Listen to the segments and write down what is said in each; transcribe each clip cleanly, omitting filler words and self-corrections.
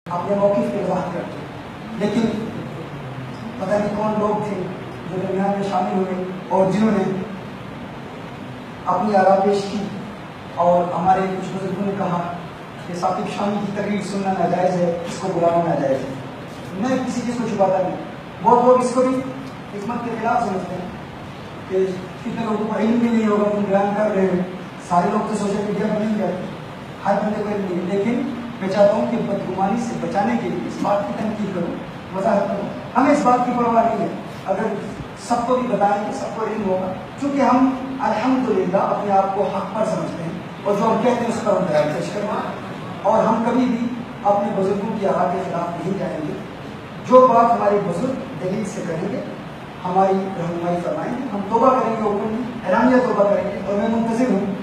اپنے موقف کی وضاحت کرتے، لیکن پتہ نہیں کون لوگ تھے جو درمیان میں شامل ہوئے اور جنہوں نے اپنی آراء پیش کی، اور ہمارے کچھ بزرگوں نے کہا کہ ثاقب شامی کی تقریر سننا ناجائز ہے، اس کو بلانا ناجائز ہے۔ میں کسی چیز کو چھپاتا نہیں، بہت لوگ اس کو بھی حکمت کے خلاف سمجھتے ہیں کہ کتنے لوگوں کو علم بھی نہیں ہوگا، تم بیان کر رہے ہو، سارے لوگ تو سوشل میڈیا پر نہیں کرتے، ہر بندے کو علم نہیں ہے، لیکن میں چاہتا ہوں کہ بدگمانی سے بچانے کے لیے اس بات کی تنقید کروں، وضاحت کروں۔ ہمیں اس بات کی پرواہ نہیں ہے اگر سب کو بھی بتائیں کہ سب کو علم ہوگا، کیونکہ ہم الحمدللہ اپنے آپ کو حق پر سمجھتے ہیں، اور جو ہم کہتے ہیں اس پر ہم دلائل پیش کرتے ہیں، اور ہم کبھی بھی اپنے بزرگوں کی آراء کے خلاف نہیں جائیں گے۔ جو بات ہمارے بزرگ دلیل سے کریں گے، ہماری رہنمائی فرمائیں گے، ہم توبہ کریں گے، اوپن اعلانیہ توبہ کریں گے، اور میں منتظر ہوں۔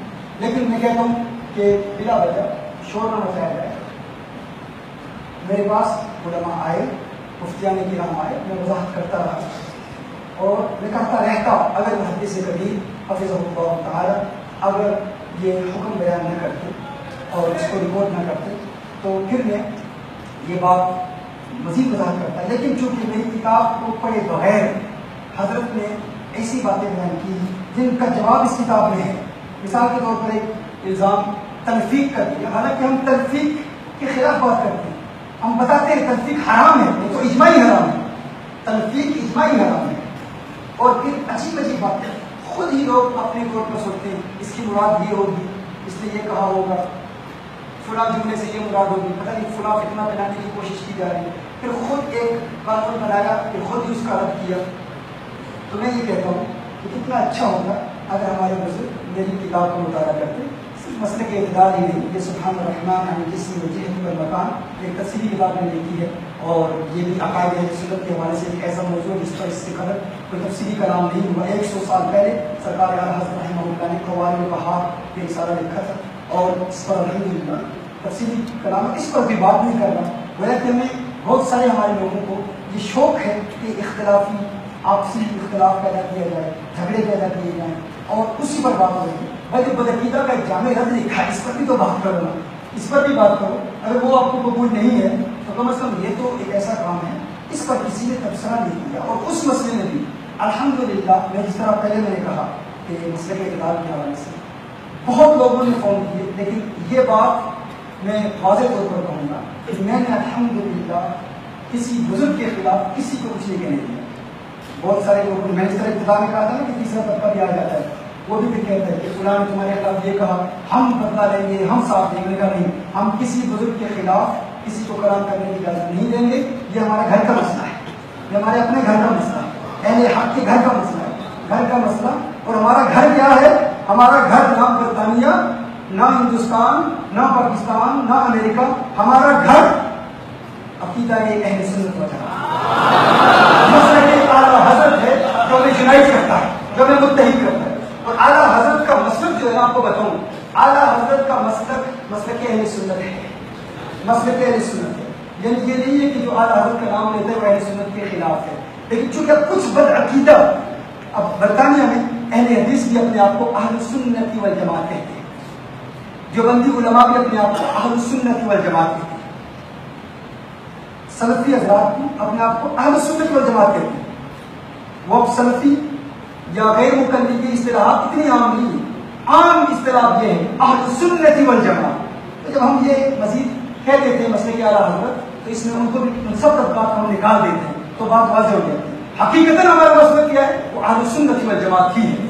لیکن میں کہتا ہوں کہ بلا وجہ شور نہ مچایا جائے۔ میرے پاس علماء آئے، مفتیان کرام آئے، میں وضاحت کرتا رہا اور میں کہتا رہتا، اگر محدث کبیر حفظہ اللہ تعالی اگر یہ حکم بیان نہ کرتے اور اس کو رپورٹ نہ کرتے تو پھر میں یہ بات مزید وضاحت کرتا ہے۔ لیکن چونکہ میری کتاب کو پڑھے بغیر حضرت نے ایسی باتیں بیان کی جن کا جواب اس کتاب میں ہے، مثال کے طور پر ایک الزام تلفیق کر دیا، حالانکہ ہم تلفیق کے خلاف بات کرتے ہیں، ہم بتاتے ہیں تلفیق حرام ہے، یہ تو اجماعی حرام ہے، تلفیق اجماعی حرام ہے، اور پھر عجیب عجیب باتیں خود ہی لوگ اپنے طور پر سوچتے ہیں اس کی مراد یہ ہوگی، اس نے یہ کہا ہوگا، فلاں جملے سے یہ مراد ہوگی، پتہ نہیں فلاں فتنہ بنانے کی کوشش کی جا رہی ہے، پھر خود ایک قانون بنایا، پھر خود ہی اس کا رد کیا۔ تو میں یہ کہتا ہوں کہ کتنا اچھا ہوگا اگر ہمارے بزرگ میری کتاب کا مطالعہ کرتے، صرف مسئلے کے اعتدال ہی نہیں، یہ سبحان الرحمن عن الجسم والجہد والمکان ایک تفصیلی کتاب میں لکھی ہے، اور یہ بھی عقائد اہل سنت کے حوالے سے ایک ایسا موضوع ہے جس پر اس سے قبل کوئی تفصیلی کلام نہیں ہوا۔ 100 سال پہلے سرکار اعلیٰ حضرت رحمہ اللہ نے قوارب البحار یہ رسالہ لکھا تھا، اور اس پر الحمدللہ تفصیلی کلام، اس پر بھی بات نہیں کرنا، گویا کہ ہمیں بہت سارے ہمارے لوگوں کو یہ شوق ہے کہ اختلافی آپسی اختلاف پیدا کیا جائے، جھگڑے پیدا کیے جائیں، اور اسی پر بات ہو رہی ہے۔ بھائی جو بدعقیدہ کا ایک جامع رد لکھا ہے، اس پر بھی تو بات کرو نا، اس پر بھی بات کرو، اگر وہ آپ کو قبول نہیں ہے تو کم از کم یہ تو ایک ایسا کام ہے اس پر کسی نے تبصرہ نہیں کیا، اور اس مسئلے میں بھی الحمدللہ میں جس طرح پہلے میں نے کہا کہ مسئلے کے اعتدال کے حوالے سے بہت لوگوں نے فون کیے، لیکن یہ بات میں واضح طور پر کہوں گا کہ میں نے الحمدللہ کسی بزرگ کے خلاف کسی کو کچھ نہیں کہنے دیا۔ بہت سارے لوگوں نے، میں اس طرح ابتدا میں کہا تھا نا کہ تیسرا طبقہ بھی آ جاتا ہے، وہ بھی کہتا ہے کہ فلاں نے تمہارے خلاف یہ کہا، ہم بدلا لیں گے، ہم ساتھ دیں گے۔ نہیں، ہم کسی بزرگ کے خلاف کسی کو کلام کرنے کی اجازت نہیں دیں گے، یہ ہمارا گھر کا مسئلہ ہے، یہ ہمارے اپنے گھر کا مسئلہ ہے، اہل حق کے گھر کا مسئلہ ہے، گھر کا مسئلہ۔ اور ہمارا گھر کیا ہے؟ ہمارا گھر نہ برطانیہ، نہ ہندوستان، نہ پاکستان، نہ امریکہ، ہمارا گھر عقیدہ اہل سنت و جماعت، مسلک اعلیٰ حضرت ہے جو ہمیں یونائٹ کرتا ہے، جو ہمیں متحد کرتا ہے۔ اور اعلیٰ حضرت کا مسلک جو ہے آپ کو بتاؤں، اعلیٰ حضرت کا مسلک اہل سنت ہے، مسلک اہل سنت ہے، یعنی یہ نہیں ہے کہ جو اعلیٰ حضرت کا نام لیتے ہیں وہ اہل سنت کے خلاف ہے۔ لیکن چونکہ کچھ بدعقیدہ، اب برطانیہ میں اہل حدیث بھی اپنے آپ کو اہل سنت والجماعت کہتے ہیں، دیوبندی علماء بھی اپنے آپ کو اہل سنت والجماعت کہتے ہیں، سلفی حضرات بھی اپنے آپ کو اہل سنت والجماعت کہتے ہیں۔ وہ اب سلفی یا غیر مقلد کی اصطلاحات اتنی عام نہیں ہے، عام اصطلاح یہ ہے اہل سنت والجماعت۔ تو جب ہم یہ مزید کہہ دیتے ہیں مسئلے کے اعلیٰ حضرت، تو اس میں ان کو بھی ان سب طبقات ہم نکال دیتے ہیں، تو بات واضح ہو جاتی ہے۔ حقیقتاً ہمارا مسئلہ کیا ہے؟ وہ اہل سنت والجماعت ہی ہے،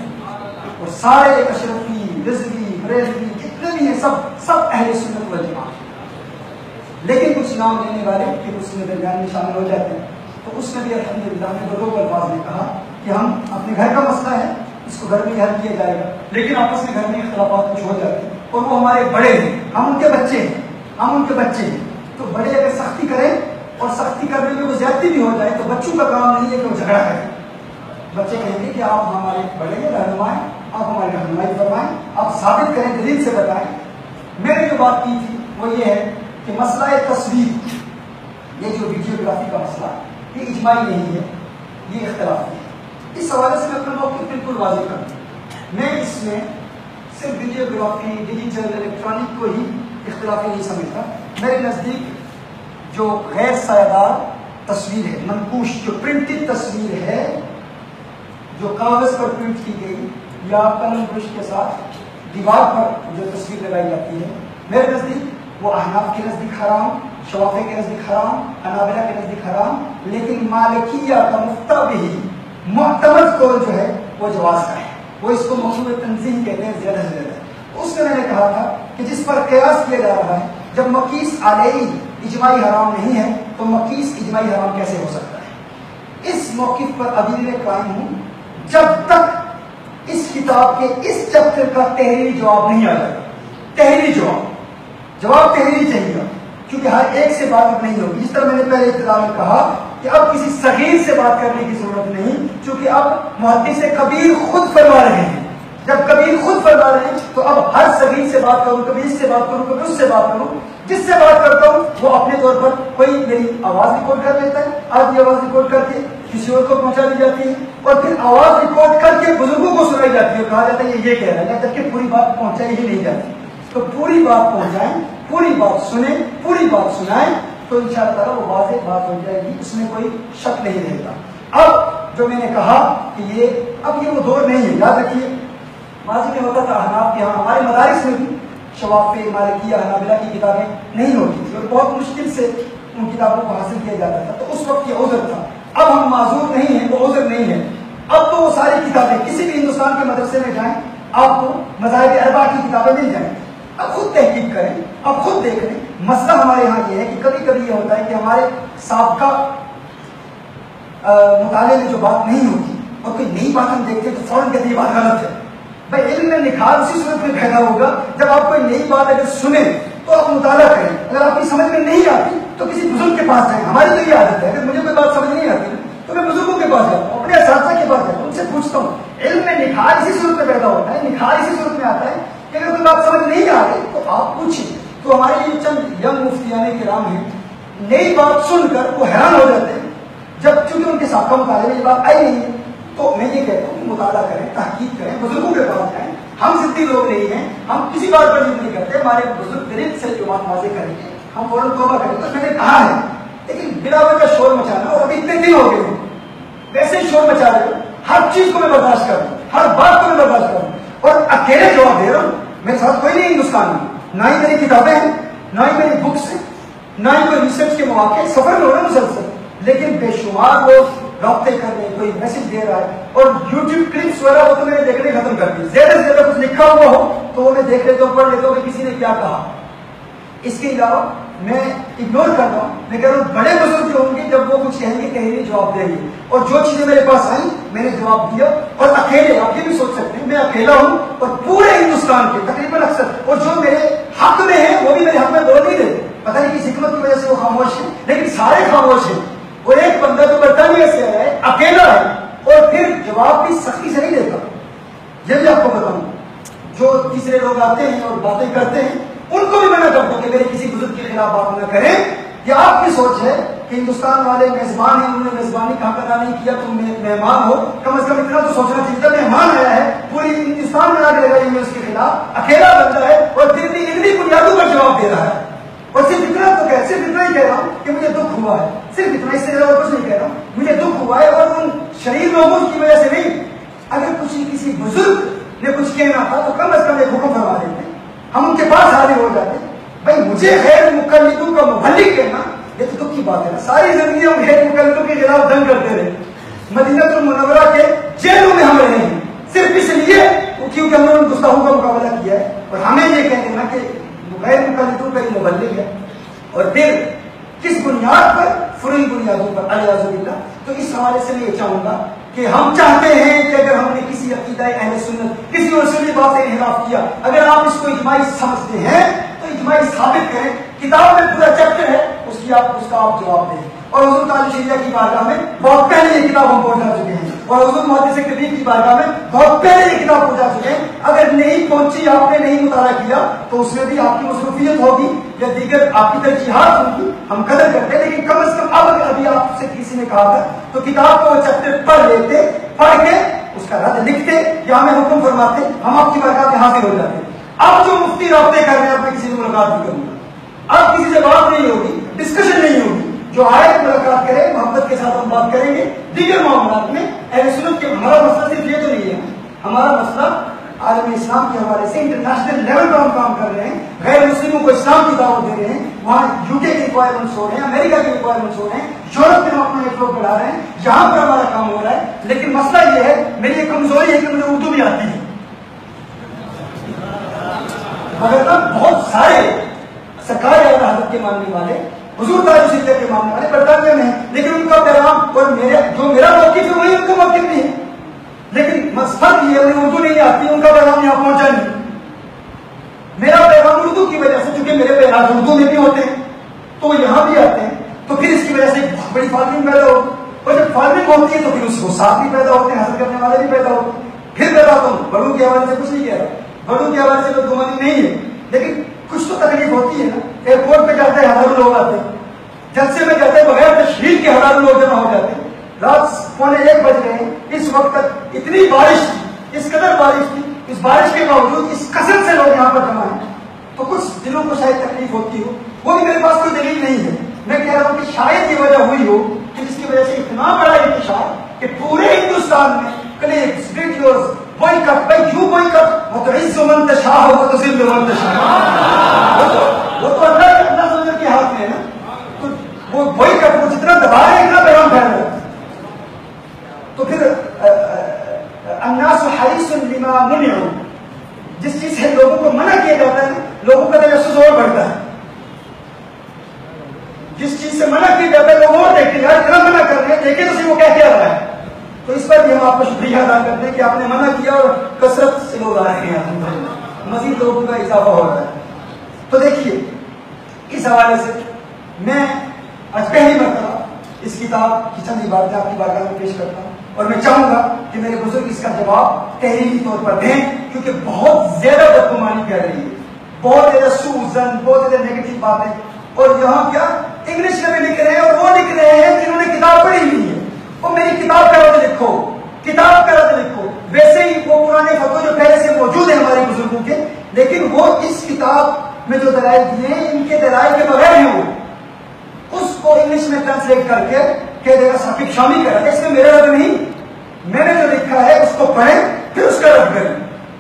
اور سارے اشرفی، رضوی، بریلوی جتنے بھی ہیں سب اہل سنت والجماعت۔ لیکن کچھ نام لینے والے پھر اس میں درمیان میں شامل ہو جاتے ہیں، تو اس میں بھی الحمدللہ نے دو الفاظ نے کہا کہ ہم اپنے گھر کا مسئلہ ہے، اس کو گھر میں حل کیا جائے گا، لیکن آپس میں گھر میں اختلافات کچھ ہو جاتے ہیں، اور وہ ہمارے بڑے ہیں، ہم ان کے بچے ہیں، ہم ان کے بچے ہیں، تو بڑے اگر سختی کریں اور سختی کرنے میں وہ زیادتی بھی ہو جائے تو بچوں کا کام نہیں ہے کہ وہ جھگڑا کریں۔ بچے کہیں گے کہ آپ ہمارے بڑے ہیں، رہنما ہیں، آپ ہماری رہنمائی فرمائیں، آپ ثابت کریں، دلیل سے بتائیں۔ میں نے جو بات کی تھی وہ یہ ہے کہ مسئلہ تصویر، یہ جو ویڈیوگرافی کا مسئلہ یہ اجماعی نہیں ہے، یہ اختلافی ہے۔ اس حوالے سے میں اپنا موقف بالکل واضح کروں، میں اس میں صرف ویڈیوگرافی، ڈیجیٹل، الیکٹرانک کو ہی اختلافی نہیں سمجھتا۔ میرے نزدیک جو غیر سایہدار تصویر ہے، منقوش جو پرنٹڈ تصویر ہے، جو کاغذ پر پرنٹ کی گئی یا قلم برش کے ساتھ دیوار پر جو تصویر لگائی جاتی ہے، میرے نزدیک وہ احناف کے نزدیک حرام، شوافی کے نزدیک حرام، حنابلہ کے نزدیک حرام، لیکن مالکیہ کا مفتبی معتمد قول جو ہے وہ جواز کا ہے، وہ اس کو مقصود تنظیم کہتے ہیں زیادہ سے زیادہ۔ اس میں نے کہا تھا کہ جس پر قیاس کیا جا رہا ہے، جب مقیس علیہ اجماعی حرام نہیں ہے تو مقیس اجماعی حرام کیسے ہو سکتا ہے؟ اس موقف پر ابھی میں قائم ہوں جب تک اس کتاب کے اس چیپٹر کا تحریری جواب نہیں آ جائے گا۔ تحریری جواب تحریری چاہیے، کیونکہ ہر ایک سے بات نہیں ہوگی۔ جس طرح میں نے پہلے ابتدا میں کہا کہ اب کسی صغیر سے بات کرنے کی ضرورت نہیں، کیونکہ اب محدث کبیر خود فرما رہے ہیں۔ جب کبیر خود فرما رہے ہیں تو اب ہر صغیر سے بات کروں، کبھی اس سے بات کروں، کبھی اس سے بات کروں، جس سے بات کرتا ہوں وہ اپنے طور پر کوئی میری آواز ریکارڈ کر لیتا ہے، آدھی آواز ریکارڈ کر کے کسی اور کو پہنچا دی جاتی ہے، اور پھر آواز ریکارڈ کر کے بزرگوں کو سنائی جاتی ہے اور کہا جاتا ہے یہ کہہ رہا ہے، جبکہ پوری بات پہنچائی ہی نہیں جاتی۔ تو پوری بات پہنچائیں، پوری بات سنیں، پوری بات سنائیں، تو انشاءاللہ تعالیٰ وہ واضح بات ہو جائے گی، اس میں کوئی شک نہیں رہے گا۔ اب جو میں نے کہا کہ یہ وہ دور نہیں ہے، یاد رکھیے ماضی میں ہوتا تھا احناف کے یہاں، ہمارے مدارس میں بھی شوافی، مالکیہ، حنابلہ کی کتابیں نہیں ہوتی تھی اور بہت مشکل سے ان کتابوں کو حاصل کیا جاتا تھا، تو اس وقت یہ عذر تھا۔ اب ہم معذور نہیں ہیں، وہ عذر نہیں ہے۔ اب تو وہ ساری کتابیں کسی بھی ہندوستان کے مدرسے میں جائیں آپ کو مذاہب اربعہ کی کتابیں مل جائیں، اب خود تحقیق کریں، اب خود دیکھ لیں۔ مسئلہ ہمارے یہاں یہ ہے کہ کبھی کبھی یہ ہوتا ہے کہ ہمارے سابقہ مطالعے میں جو بات نہیں ہوتی اور کوئی نئی بات ہم دیکھتے ہیں تو فوراً کہتے ہیں یہ بات غلط ہے۔ بھائی علم میں نکھار اسی صورت میں پیدا ہوگا جب آپ کوئی نئی بات اگر سنیں تو آپ مطالعہ کریں، اگر آپ کی سمجھ میں نہیں آتی تو کسی بزرگ کے پاس جائیں۔ ہماری تو یہ عادت ہے، اگر مجھے کوئی بات سمجھ نہیں آتی تو میں بزرگوں کے پاس جاتا ہوں، اپنے اساتذہ کے پاس جاتا ہوں، ان سے پوچھتا ہوں۔ علم میں نکھار اسی صورت میں پیدا ہوتا ہے، نکھار اسی صورت میں آتا ہے کہ اگر کوئی بات سمجھ نہیں آ رہی تو آپ پوچھیں۔ تو ہمارے یہ چند ینگ مفتیان کرام ہیں، نئی بات سن کر وہ حیران ہو جاتے ہیں، جب چونکہ ان کے سابقہ مطالعے میں یہ بات آئی نہیں ہے۔ تو میں یہ کہتا ہوں کہ مطالعہ کریں، تحقیق کریں، بزرگوں کے پاس جائیں۔ ہم ضدی لوگ نہیں ہیں، ہم کسی بات پر ضد نہیں کرتے، ہمارے بزرگ دل سے جو بات واضح کریں گے ہم فوراً توبہ کریں گے۔ تو میں نے کہا ہے، لیکن بلا وجہ شور مچانا، اور ابھی اتنے دن ہو گئے ہیں ویسے ہی شور مچا رہے ہو، ہر چیز کو میں برداشت کروں، ہر بات کو میں برداشت کروں، اور اکیلے جواب دے رہا ہوں۔ میرے ساتھ کوئی نہیں ہندوستان میں، نہ ہی میری کتابیں ہیں، نہ ہی میری بکس ہیں، نہ ہی کوئی ریسرچ کے مواقع، سفر میں ہو رہا ہے مسلسل، لیکن بے شمار لوگ رابطے کر رہے ہیں، کوئی میسج دے رہا ہے، اور یوٹیوب کلپس وغیرہ وہ تو میں نے دیکھنے ختم کر دی۔ زیادہ سے زیادہ کچھ لکھا ہوا ہو تو وہ میں دیکھ لیتا ہوں، پڑھ لیتا ہوں کہ کسی نے کیا کہا۔ اس کے علاوہ میں اگنور کر رہا ہوں، میں کہہ رہا ہوں بڑے بزرگ جو ہوں گے جب وہ کچھ کہیں گے تحریری جواب دیں گے، اور جو چیزیں میرے پاس آئیں میں نے جواب دیا، اور اکیلے آپ یہ بھی سوچ سکتے ہیں میں اکیلا ہوں اور پورے ہندوستان کے تقریباً اکثر، اور جو میرے حق میں ہیں وہ بھی میرے حق میں بول نہیں رہے، پتہ نہیں کس حکمت کی وجہ سے وہ خاموش ہیں، لیکن سارے خاموش ہیں، اور ایک بندہ جو برطانیہ سے آیا ہے اکیلا ہے اور پھر جواب بھی سختی سے نہیں دیتا۔ یہ بھی آپ کو بتاؤں، جو تیسرے لوگ آتے ہیں اور باتیں کرتے ہیں ان کو بھی منع کرتا ہوں کہ میرے کسی بزرگ کے خلاف بات نہ کریں۔ یہ آپ کی سوچ ہے کہ ہندوستان والے میزبان ہیں، انہوں نے میزبانی کا حق ادا نہیں کیا، تم مہمان ہو، کم از کم اتنا تو سوچنا چاہیے تھا مہمان آیا ہے، پوری ہندوستان میں آگ لگائی ہوئی اس کے خلاف، اکیلا بندہ ہے اور پھر بھی انہی بنیادوں پر جواب دے رہا ہے۔ اور صرف اتنا تو صرف اتنا ہی کہہ رہا ہوں کہ مجھے دکھ ہوا ہے، صرف اتنا، اس سے زیادہ اور کچھ نہیں کہہ رہا ہوں، مجھے دکھ ہوا ہے، اور ان شریر لوگوں کی وجہ سے نہیں۔ اگر کسی بزرگ نے کچھ کہنا تھا تو کم از کم ایک حکم فرما دیتے، ہم ان کے پاس حاضر ہو جاتے۔ بھائی مجھے غیر مقلدوں کا مبلغ کہنا یہ تو دکھ کی بات ہے نا، ساری زندگی ہم غیر مقلدوں کے خلاف جنگ کرتے رہے، مدینہ المنورہ کے جیلوں میں ہم رہے ہیں صرف اس لیے کیونکہ ہم نے ان گستاخوں کا مقابلہ کیا ہے، اور ہمیں یہ کہہ دینا کہ غیر مقلدوں کا یہ مبلغ ہے، اور پھر کس بنیاد پر؟ فروعی بنیادوں پر، الیاذ باللہ۔ تو اس حوالے سے میں یہ چاہوں گا کہ ہم چاہتے ہیں کہ اگر ہم نے کسی عقیدہ اہل سنت، کسی اصولی بات سے انحراف کیا، اگر آپ اس کو اجماعی سمجھتے ہیں تو اجماعی ثابت کریں، کتاب میں پورا چیپٹر ہے اس کا آپ جواب دیں۔ اور حضور تعالی شریعہ کی بارگاہ میں بہت پہلے یہ کتاب ہم پہنچا چکے ہیں، اور حضور محدث کبیر کی بارگاہ میں بہت پہلے یہ کتاب پہنچا چکے ہیں۔ اگر نہیں پہنچی، آپ نے نہیں مطالعہ کیا تو اس میں بھی آپ کی مصروفیت ہوگی یا دیگر آپ کی ترجیحات ہوگی، ہم قدر کرتے ہیں، لیکن کم از کم اب اگر ابھی آپ سے کسی نے کہا تھا تو کتاب کو وہ چیپٹر پڑھ لیتے، پڑھ کے اس کا رد لکھتے یا ہمیں حکم فرماتے، ہم آپ کی بارگاہ میں حاضر ہو جاتے۔ اب جو مفتی رابطے کر رہے ہیں، اب میں کسی سے ملاقات نہیں کروں گا، اب کسی سے بات نہیں ہوگی، ڈسکشن نہیں ہوگی. جو آئے ملاقات کرے محبت کے ساتھ ہم بات کریں گے. دیگر معاملات میں اہل سنت کے ہمارا مسئلہ صرف یہ تو نہیں ہے, ہمارا مسئلہ عالم اسلام کے حوالے سے انٹرنیشنل لیول پر ہم کام کر رہے ہیں, غیر مسلموں کو اسلام کی دعوت دے رہے ہیں. وہاں یو کے ریکوائرمنٹس ہو رہے ہیں, امریکہ کے ریکوائرمنٹس ہو رہے ہیں, یورپ میں ہم اپنا نیٹورک بڑھا رہے ہیں. یہاں پر ہمارا کام ہو رہا ہے. لیکن مسئلہ یہ ہے, میری ایک کمزوری ہے کہ مجھے اردو بھی آتی ہے, مگر بہت سارے سرکار اعلیٰ حضرت کے ماننے والے, حضور تاج سیدھے کے ماننے والے برطانیہ میں ہیں, لیکن ان کا پیغام اور جو میرا موقف ہے وہی ان کا موقف نہیں ہے. لیکن فرق یہ ہے, اردو نہیں آتی, ان کا پیغام یہاں پہنچا نہیں. میرا پیغام اردو کی وجہ سے, کیونکہ میرے پیغام اردو میں بھی ہوتے ہیں تو وہ یہاں بھی آتے ہیں, تو پھر اس کی وجہ سے ایک بہت بڑی فالوئنگ پیدا ہوتی ہے. اور جب فالوئنگ ہوتی ہے تو پھر اس کو ساتھ بھی پیدا ہوتے ہیں, حاصل کرنے والے بھی پیدا ہوتے ہیں. پھر پیدا ہوتا ہوں, بڑوں کے حوالے سے کچھ نہیں کہہ رہا, بڑوں کے حوالے سے تو گمانی نہیں ہے, لیکن کچھ تو تکلیف ہوتی ہے نا. ایئرپورٹ پہ جاتے ہیں ہزاروں لوگ آتے ہیں, جلسے میں جاتے ہیں بغیر تشہیر کے ہزاروں لوگ جمع ہو جاتے ہیں. رات 1:45 بج رہے ہیں, اس وقت تک اتنی بارش تھی, اس قدر بارش تھی, اس بارش کے باوجود اس کثرت سے لوگ یہاں پر جمع ہیں. تو کچھ دلوں کو شاید تکلیف ہوتی ہو, وہ بھی میرے پاس کوئی دلیل نہیں ہے. میں کہہ رہا ہوں کہ شاید یہ وجہ ہوئی ہو کہ جس کی وجہ سے اتنا بڑا انتشار کہ پورے ہندوستان میں وہ تو اللہ سمجھ کے ہاتھ میں ہے نا. تو وہ جتنا دبا ہے اتنا پیغام پھیل رہا ہے. تو پھر الناس حریص لما منعوا, جس چیز سے لوگوں کو منع کیا جاتا ہے لوگوں کا تجسس اور بڑھتا ہے. جس چیز سے منع کیا جاتا ہے لوگ اور دیکھتے ہیں, اتنا منع کر رہے ہیں, دیکھیں تو صحیح وہ کیا کہہ رہا ہے. تو اس پر بھی ہم آپ کو شکریہ ادا کرتے ہیں کہ آپ نے منع کیا اور کثرت سے لوگ آ رہے ہیں, مزید لوگوں کا اضافہ ہو رہا ہے. تو دیکھیے اس حوالے سے میں آج پہلی مرتبہ اس کتاب کی چند عبارتیں آپ کی بارگاہ میں پیش کرتا ہوں, اور میں چاہوں گا کہ میرے بزرگ اس کا جواب تحریری طور پر دیں, کیونکہ بہت زیادہ بدگمانی پھیل رہی ہے, بہت زیادہ سوء ظن, بہت زیادہ نیگیٹو باتیں. اور یہاں کیا انگلش میں بھی لکھ رہے ہیں, اور وہ لکھ رہے ہیں جنہوں نے کتاب پڑھی نہیں ہے. وہ میری کتاب کا رد لکھو, کتاب کا رد لکھو. ویسے ہی وہ پرانے فتوے جو پہلے سے موجود ہیں ہمارے بزرگوں کے, لیکن وہ اس کتاب میں جو دلائل دیے ہیں ان کے دلائل کے بغیر ہیں, وہ اس کو انگلش میں ٹرانسلیٹ کر کے کہہ دے گا ثاقب شامی کرا. اس میں میرا رد نہیں, میں نے جو لکھا ہے اس کو پڑھیں پھر اس کا رد کریں.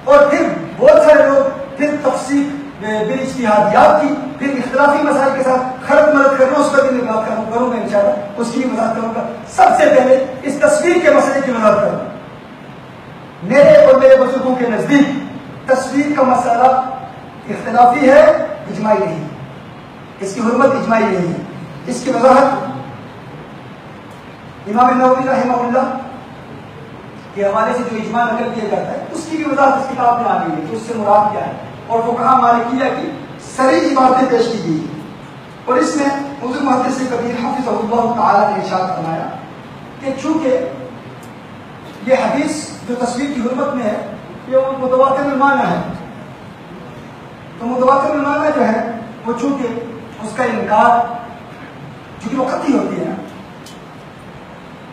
اور پھر بہت سارے لوگ پھر تفصیل باجتہادیات کی, پھر اختلافی مسائل کے ساتھ خلط ملط کرنا, اس پر بھی میں بات کروں گا انشاءاللہ, اس کی بھی وضاحت کروں گا. سب سے پہلے اس تصویر کے مسئلے کی وضاحت کروں. میرے اور میرے بزرگوں کے نزدیک تصویر کا مسئلہ اختلافی ہے, اجماعی نہیں. اس کی حرمت اجماعی نہیں ہے. اس کی وضاحت امام نووی رحمہ اللہ کے حوالے سے جو اجماع نقل کیا جاتا ہے اس کی بھی وضاحت اس کتاب میں آ گئی ہے کہ اس سے مراد کیا ہے, اور فقہاء مالکیہ کی صریح عبارتیں پیش کی گئی. اور اس میں حضور محدث کبیر حفظہ اللہ تعالی نے ارشاد فرمایا کہ چونکہ یہ حدیث جو تصویر کی حرمت میں ہے یہ متواتر المعنی ہے, تو متواتر المعنی جو ہے وہ چونکہ اس کا انکار چونکہ وہ قطعی ہوتی ہے نا,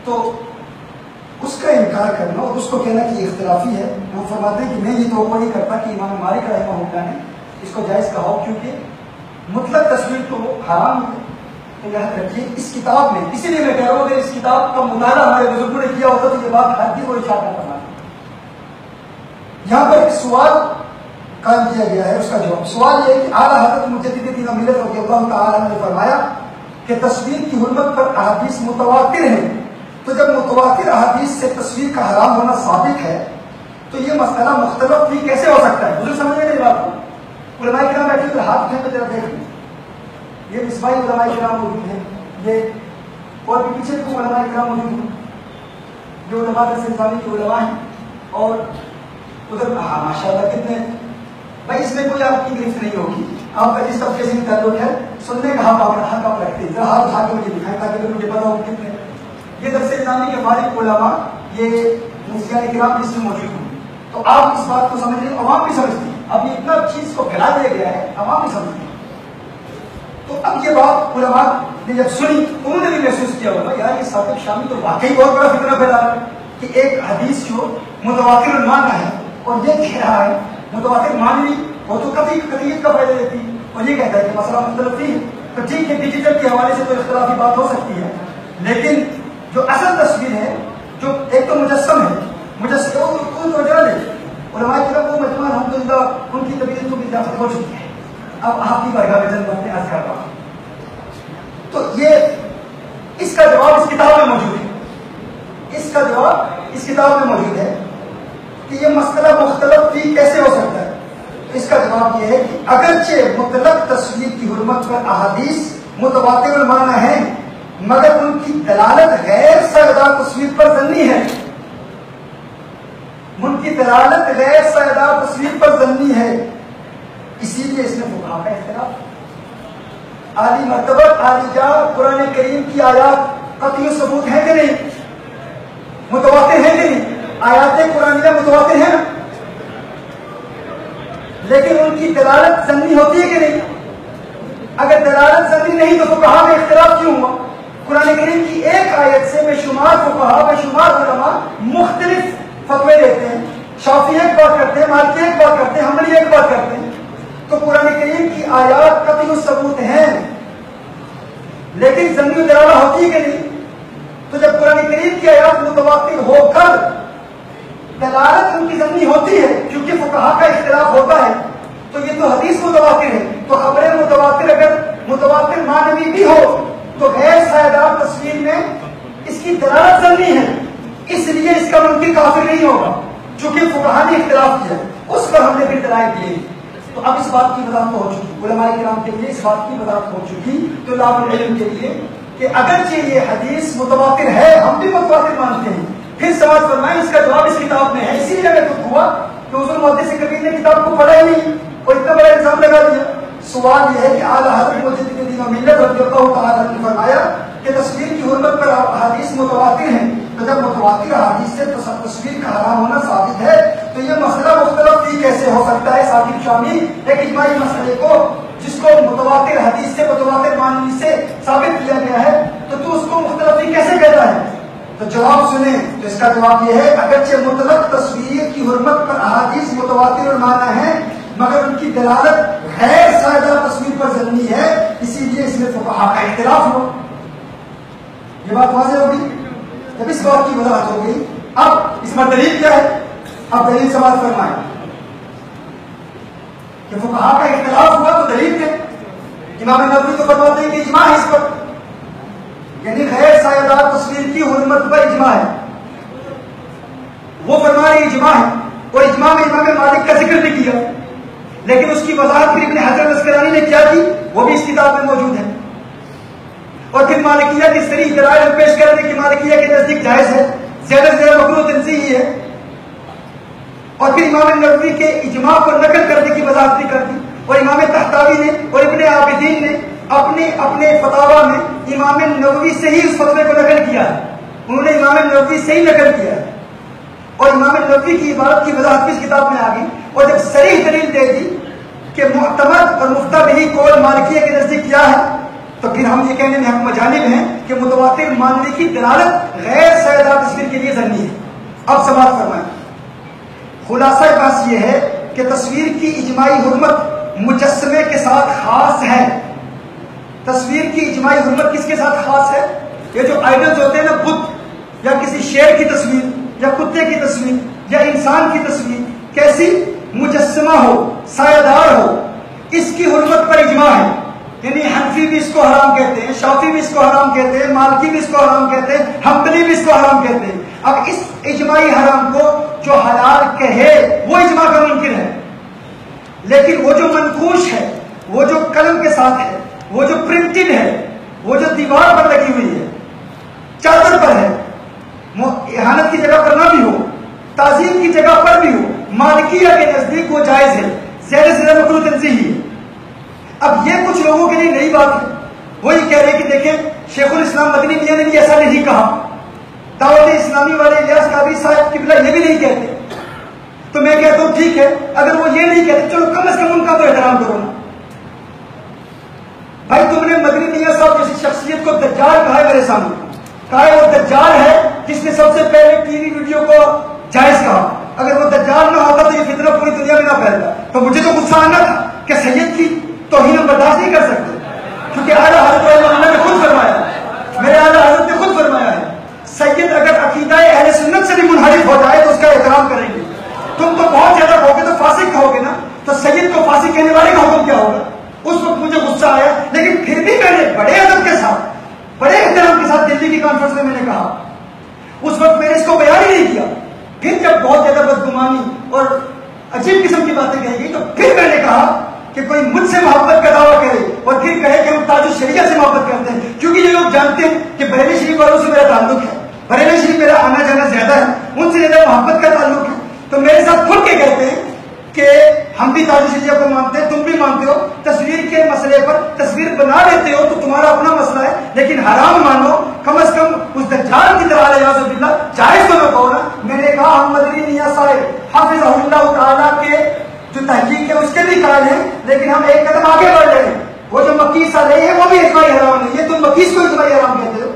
تو اس کا انکار کرنا اور اس کو کہنا کہ یہ اختلافی ہے. ہم فرماتے ہیں کہ میں یہ توقع نہیں کرتا کہ امام مالک رحمہ اللہ نے اس کو جائز کہا ہو, کیونکہ مطلق تصویر تو حرام ہے. تو یاد رکھیے اس کتاب میں, اسی لیے میں کہہ رہا ہوں اگر اس کتاب کا مطالعہ ہمارے بزرگوں نے کیا ہوتا تو یہ بات حدیث اور اشارہ کرنا. یہاں پر ایک سوال قائم کیا گیا ہے, اس کا جواب. سوال یہ ہے کہ اعلیٰ حضرت مجدد دین ملت رضی اللہ تعالی عنہ نے فرمایا کہ تصویر کی حرمت پر احادیث متواتر ہیں, تو جب متواتر احادیث سے تصویر کا حرام ہونا ثابت ہے تو یہ مسئلہ مختلف بھی کیسے ہو سکتا ہے؟ مجھے سمجھ نہیں بات کو. علماء کرام بیٹھے تو ہاتھ اٹھائیں تو ذرا دیکھ لیں, یہ مصباحی علماء کرام موجود ہیں, یہ اور بھی پیچھے کو علماء کرام موجود ہیں جو علماء درس نظامی کے علماء ہیں, اور ادھر ماشاء اللہ کتنے بھائی, اس میں کوئی آپ کی گرفت نہیں ہوگی. آپ کا جس طبقے سے بھی تعلق ہے سننے کا حق آپ رکھتے ہیں, ذرا ہاتھ اٹھا کے مجھے دکھائیں تاکہ مجھے پتا ہو کتنے. یہ درس نظامی کے فارغ علماء یہ مفتیان کرام جس میں موجود ہوں, تو آپ اس بات کو سمجھ رہے, عوام بھی سمجھتی ہے. اب یہ اتنا چیز کو پھیلا دیا گیا ہے, عوام بھی سمجھتی ہے. تو اب یہ بات علماء نے جب سنی انہوں نے بھی محسوس کیا ہوگا یار یہ ثاقب شامی تو واقعی بہت بڑا فتنہ پھیلا رہا ہے کہ ایک حدیث جو متواتر المعنی ہے اور یہ کہہ رہا ہے متواتر معنی وہ تو قطعیت کا فائدہ دیتی ہے, اور یہ کہتا ہے کہ مسئلہ مختلف نہیں ہے. تو ٹھیک ہے ڈیجیٹل کے حوالے سے تو اختلافی بات ہو سکتی ہے، لیکن جو اصل تصویر ہے، جو ایک تو مجسم ہے، مجسم تو جا لے علماء کرام وہ مجموعہ الحمدللہ ان کی طبیعت کو بھی اضافت ہو چکی ہے، اب آپ کی بارگاہ میں چند باتیں عرض کر رہا ہوں۔ تو یہ اس کا جواب اس کتاب میں موجود ہے، اس کا جواب اس کتاب میں موجود ہے کہ یہ مسئلہ مختلف بھی کیسے ہو سکتا ہے۔ اس کا جواب یہ ہے کہ اگرچہ مطلق تصویر کی حرمت پر احادیث متواتر المعنی ہیں، مگر ان کی دلالت غیر سیدہ تصویر پر ظنی ہے، ان کی دلالت غیر سیدہ تصویر پر ظنی ہے، اسی لیے اس میں فقہا کا اختلاف۔ عالی مرتبہ عالی جا قرآن کریم کی آیات قطعی ثبوت ہے کہ نہیں، متواتر ہے کہ نہیں، آیات قرآنیہ متواتر ہیں، لیکن ان کی دلالت ظنی ہوتی ہے کہ نہیں؟ اگر دلالت ظنی نہیں تو فقہا میں اختلاف کیوں ہوا؟ قرآن کریم کی ایک آیت سے بے شمار فقہا بے شمار علماء مختلف فتوے دیتے ہیں، شافعی ایک بات کرتے ہیں، مالکی ایک بات کرتے ہیں، حنبلی ایک بات کرتے ہیں۔ تو قرآن کریم کی آیات قطعی ثبوت ہیں، لیکن ظنی دلالہ ہوتی ہے کہ نہیں؟ تو جب قرآن کریم کی آیات متواتر ہو کر دلالت ان کی ظنی ہوتی ہے، کیونکہ فقہا کا اختلاف ہوتا ہے، تو یہ تو حدیث متواتر ہے، تو خبریں متواتر اگر متواتر معنوی بھی ہو تو غیر سائدار تصویر میں اس کی دلالت ظنی ہے، اس لیے اس کا منکر کافر نہیں ہوگا، چونکہ فقہا نے اختلاف کیا اس پر ہم نے پھر دلائل دیے۔ تو اب اس بات کی وضاحت ہو چکی، علماء کرام کے لیے اس بات کی وضاحت ہو چکی، تو طلاب العلم کے لیے کہ اگرچہ یہ حدیث متواتر ہے، ہم بھی متواتر مانتے ہیں، پھر سمجھ فرمائیں اس کا جواب اس کتاب میں ہے۔ اسی لیے میں خود ہوا کہ حضور محدث کبیر نے کتاب کو پڑھا ہی نہیں اور اتنا بڑا الزام لگا دیا۔ سوال یہ ہے کہ اعلیٰ حضرت مجدد دین و ملت رضی اللہ تعالیٰ نے فرمایا کہ تصویر کی حرمت پر احادیث متواتر ہیں، تو جب متواتر احادیث سے تصویر کا حرام ہونا ثابت ہے تو یہ مسئلہ مختلف بھی کیسے ہو سکتا ہے؟ ثاقب شامی ایک اجماعی مسئلے کو جس کو متواتر حدیث سے متواتر معنی سے ثابت کیا گیا ہے تو اس کو مختلف بھی کیسے کہتا ہے؟ تو جواب سنیں، تو اس کا جواب یہ ہے اگرچہ مطلق تصویر کی حرمت پر احادیث متواتر المعنی ہیں، مگر ان کی دلالت غیر سائدہ تصویر پر ظنی ہے، اسی لیے اس میں فقہا کا اختلاف ہوا۔ یہ بات واضح ہوگی؟ جب اس بات کی وضاحت ہو گئی، اب اس میں دلیل کیا ہے؟ اب دلیل سماعت فرمائیں کہ فقہا کا اختلاف ہوا تو دلیل کیا؟ امام نووی تو فرماتے ہیں کہ اجماع ہے اس پر، یعنی غیر سایہدار تصویر کی حرمت پر اجماع ہے، وہ فرما رہے اجماع ہے، اور اجماع میں امام مالک کا ذکر نہیں کیا، لیکن اس کی وضاحت پھر ابن حجر الاسقلانی نے کیا کی، وہ بھی اس کتاب میں موجود ہے۔ اور پھر مالکیہ کی صریح دلائل پیش کرنے کی مالکیہ کے نزدیک جائز ہے، زیادہ سے زیادہ مکروہ تنزیہی ہے، اور پھر امام نووی کے اجماع کو نقل کرنے کی وضاحت بھی کر دی، اور امام طحطاوی نے اور ابن عابدین نے اپنے اپنے فتاوا میں امام نووی سے ہی اس فتوے کو نقل کیا ہے، انہوں نے امام نووی سے ہی نقل کیا ہے، اور امام نووی کی عبارت کی وضاحت اس کتاب میں آ گئی، اور جب صریح دلیل دے دی کہ معتمد اور مفتہ بہی قول مالکیہ کے نزدیک کیا ہے، تو پھر ہم یہ کہنے میں ہم مجانب ہیں کہ متواتر معنوی کی دلالت غیر سائدہ تصویر کے لیے ظنی ہے۔ اب سماعت فرمائیں، خلاصہ بحث یہ ہے کہ تصویر کی اجماعی حرمت مجسمے کے ساتھ خاص ہے۔ تصویر کی اجماعی حرمت کس کے ساتھ خاص ہے؟ یہ جو آئیڈلز ہوتے ہیں نا، بت یا کسی شیر کی تصویر یا کتے کی تصویر یا انسان کی تصویر، کیسی؟ مجسمہ ہو، سایہ دار ہو، اس کی حرمت پر اجماع ہے، یعنی حنفی بھی اس کو حرام کہتے ہیں، شافعی بھی اس کو حرام کہتے ہیں، مالکی بھی اس کو حرام کہتے ہیں، حنبلی بھی اس کو حرام کہتے ہیں۔ اب اس اجماعی حرام کو جو حلال کہے وہ اجماع کا منکر ہے، لیکن وہ جو منقوش ہے، وہ جو قلم کے ساتھ ہے، وہ جو پرنٹڈ ہے، وہ جو دیوار پر لگی ہوئی ہے، چادر پر ہے، اہانت کی جگہ پر نہ بھی ہو، تعظیم کی جگہ پر بھی ہو، مالکیہ کے نزدیک وہ جائز ہے، زیادہ سے زیادہ مکروہ تنزیہی ہے۔ اب یہ کچھ لوگوں کے لیے نئی بات ہے، وہ یہ کہہ رہے کہ دیکھیں شیخ الاسلام مدنی میاں نے بھی ایسا نہیں کہا، دعوت اسلامی والے الیاس قادری صاحب قبلہ یہ بھی نہیں کہتے، تو میں کہتا ہوں ٹھیک ہے، اگر وہ یہ نہیں کہتے چلو کم از کم ان کا تو احترام کرو نا۔ بھائی تم نے مدنی میاں صاحب جیسی شخصیت کو دجال کہا ہے، میرے سامنے کہا ہے وہ دجال ہے جس نے سب سے پہلے ٹی وی ویڈیو کو جائز کہا، اگر وہ دجال نہ ہوتا تو یہ فتنہ پوری دنیا میں نہ پھیلتا۔ تو مجھے تو غصہ آنا تھا کہ سید کی توہین ہم برداشت نہیں کر سکتے، کیونکہ اعلیٰ حضرت نے خود فرمایا، میرے اعلیٰ حضرت نے خود فرمایا ہے سید اگر عقیدہ اہل سنت سے بھی منحرف ہو جائے تو اس کا احترام کریں گے. تم تو بہت زیادہ کہو گے تو فاسق کہو گے نا، تو سید کو فاسق کہنے والے کا حکم کیا ہوگا؟ اس وقت مجھے غصہ آیا، لیکن پھر بھی میں نے بڑے ادب کے ساتھ، بڑے احترام کے ساتھ دلی کی کانفرنس میں نے کہا، اس وقت میں نے اس کو بیان ہی نہیں کیا. پھر جب بہت زیادہ بدگمانی اور عجیب قسم کی باتیں کہی گئی تو پھر میں نے کہا کہ کوئی مجھ سے محبت کا دعویٰ کرے اور پھر کہے کہ ہم تاج الشریعہ سے محبت کرتے ہیں، کیونکہ یہ لوگ جانتے ہیں کہ بریلی شریف والوں سے میرا تعلق ہے، بریلی شریف میرا آنا جانا زیادہ ہے، ان سے زیادہ محبت کا تعلق ہے. تو میرے ساتھ کھل کے کہتے ہیں کہ ہم بھی تاج الشریعہ کو مانتے ہیں، تم بھی مانتے ہو، تصویر کے مسئلے پر تصویر بنا لیتے ہو تو تمہارا اپنا مسئلہ ہے، لیکن حرام مانو کم از کم اس دجال کی طرح علیہ باللہ جائز تو نہ کہو نا. میں نے کہا ہم مدنی نیاز صاحب حافظ اللہ تعالیٰ کے جو تحقیق ہے اس کے بھی قائل ہیں، لیکن ہم ایک قدم آگے بڑھ رہے ہیں. وہ جو مکیس آ رہی ہے وہ بھی اجماعی حرام نہیں ہے، تم مکیس کو اجماعی حرام کہتے ہو.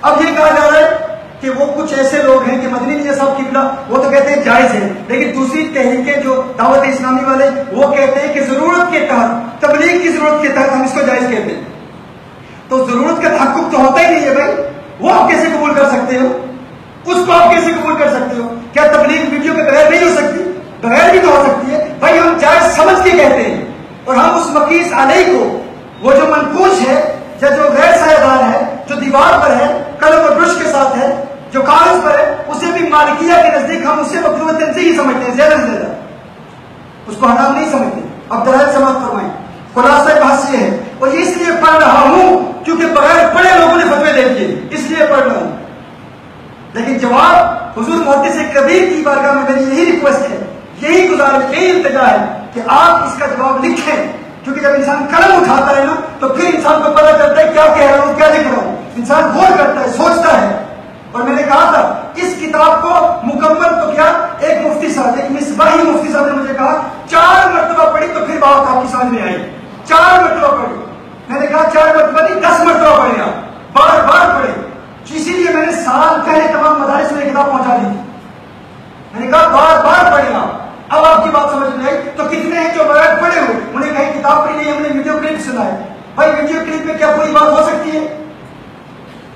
اب یہ کہا جا رہا ہے کہ وہ کچھ ایسے لوگ ہیں کہ مدنی نیاز صاحب قبلہ وہ تو کہتے ہیں جائز ہے، لیکن دوسری تحریکیں جو دعوت اسلامی والے وہ کہتے ہیں کہ ضرورت کے تحت، تبلیغ کی ضرورت کے تحت ہم اس کو جائز کہتے ہیں. تو ضرورت کا تحقق تو ہوتا ہی نہیں ہے بھائی، وہ آپ کیسے قبول کر سکتے ہو؟ اس کو آپ کیسے قبول کر سکتے ہو؟ کیا تبلیغ ویڈیو کے بغیر نہیں ہو سکتی؟ بغیر بھی تو ہو سکتی ہے بھائی. ہم جائز سمجھ کے کہتے ہیں، اور ہم اس مقیس علیہ کو، وہ جو منقوش ہے یا جو غیر سایہ ہے، جو دیوار پر ہے، قلم اور برش کے ساتھ ہے، جو کاغذ پر ہے، اسے بھی مالکیہ کے نزدیک ہم اسے مکروہ تنزیہی سمجھتے ہیں، زیادہ سے زیادہ اس کو حرام نہیں سمجھتے. اب دلائل سماعت فرمائیں. خلاصہ بحث یہ ہے، اور یہ اس لیے پڑھ رہا ہوں کیونکہ بغیر پڑھے لوگوں نے فتوے دے دیے، اس لیے پڑھ رہا ہوں. لیکن جواب حضور محدث کبیر کی بارگاہ میں میری یہی ریکویسٹ ہے، یہی گزارش، یہی التجا ہے کہ آپ اس کا جواب لکھیں، کیونکہ جب انسان قلم اٹھاتا ہے نا تو پھر انسان کو پتہ چلتا ہے کیا کہہ رہا ہوں، کیا لکھ رہا ہوں. انسان غور کرتا ہے، سوچتا ہے. اور میں نے کہا تھا اس کتاب کو مکمل تو کیا، ایک مفتی صاحب، ایک مصباحی مفتی صاحب نے مجھے کہا 4 مرتبہ پڑھی تو پھر بات آپ کی سمجھ میں آئی. 4 مرتبہ پڑھی. میں نے کہا 4 مرتبہ نہیں 10 مرتبہ پڑھے آپ، بار بار پڑھے. اسی لیے میں نے سال پہلے تمام مدارس میں کتاب پہنچا دی. میں نے کہا بار بار پڑھے آپ. اب آپ کی بات سمجھ میں آئی. تو کتنے ہیں جو بغیر پڑھے ہوئے، انہیں کہیں کتاب پڑھی نہیں، ہم نے ویڈیو کلپ سنا ہے. بھائی ویڈیو کلپ میں کیا کوئی بات ہو سکتی ہے؟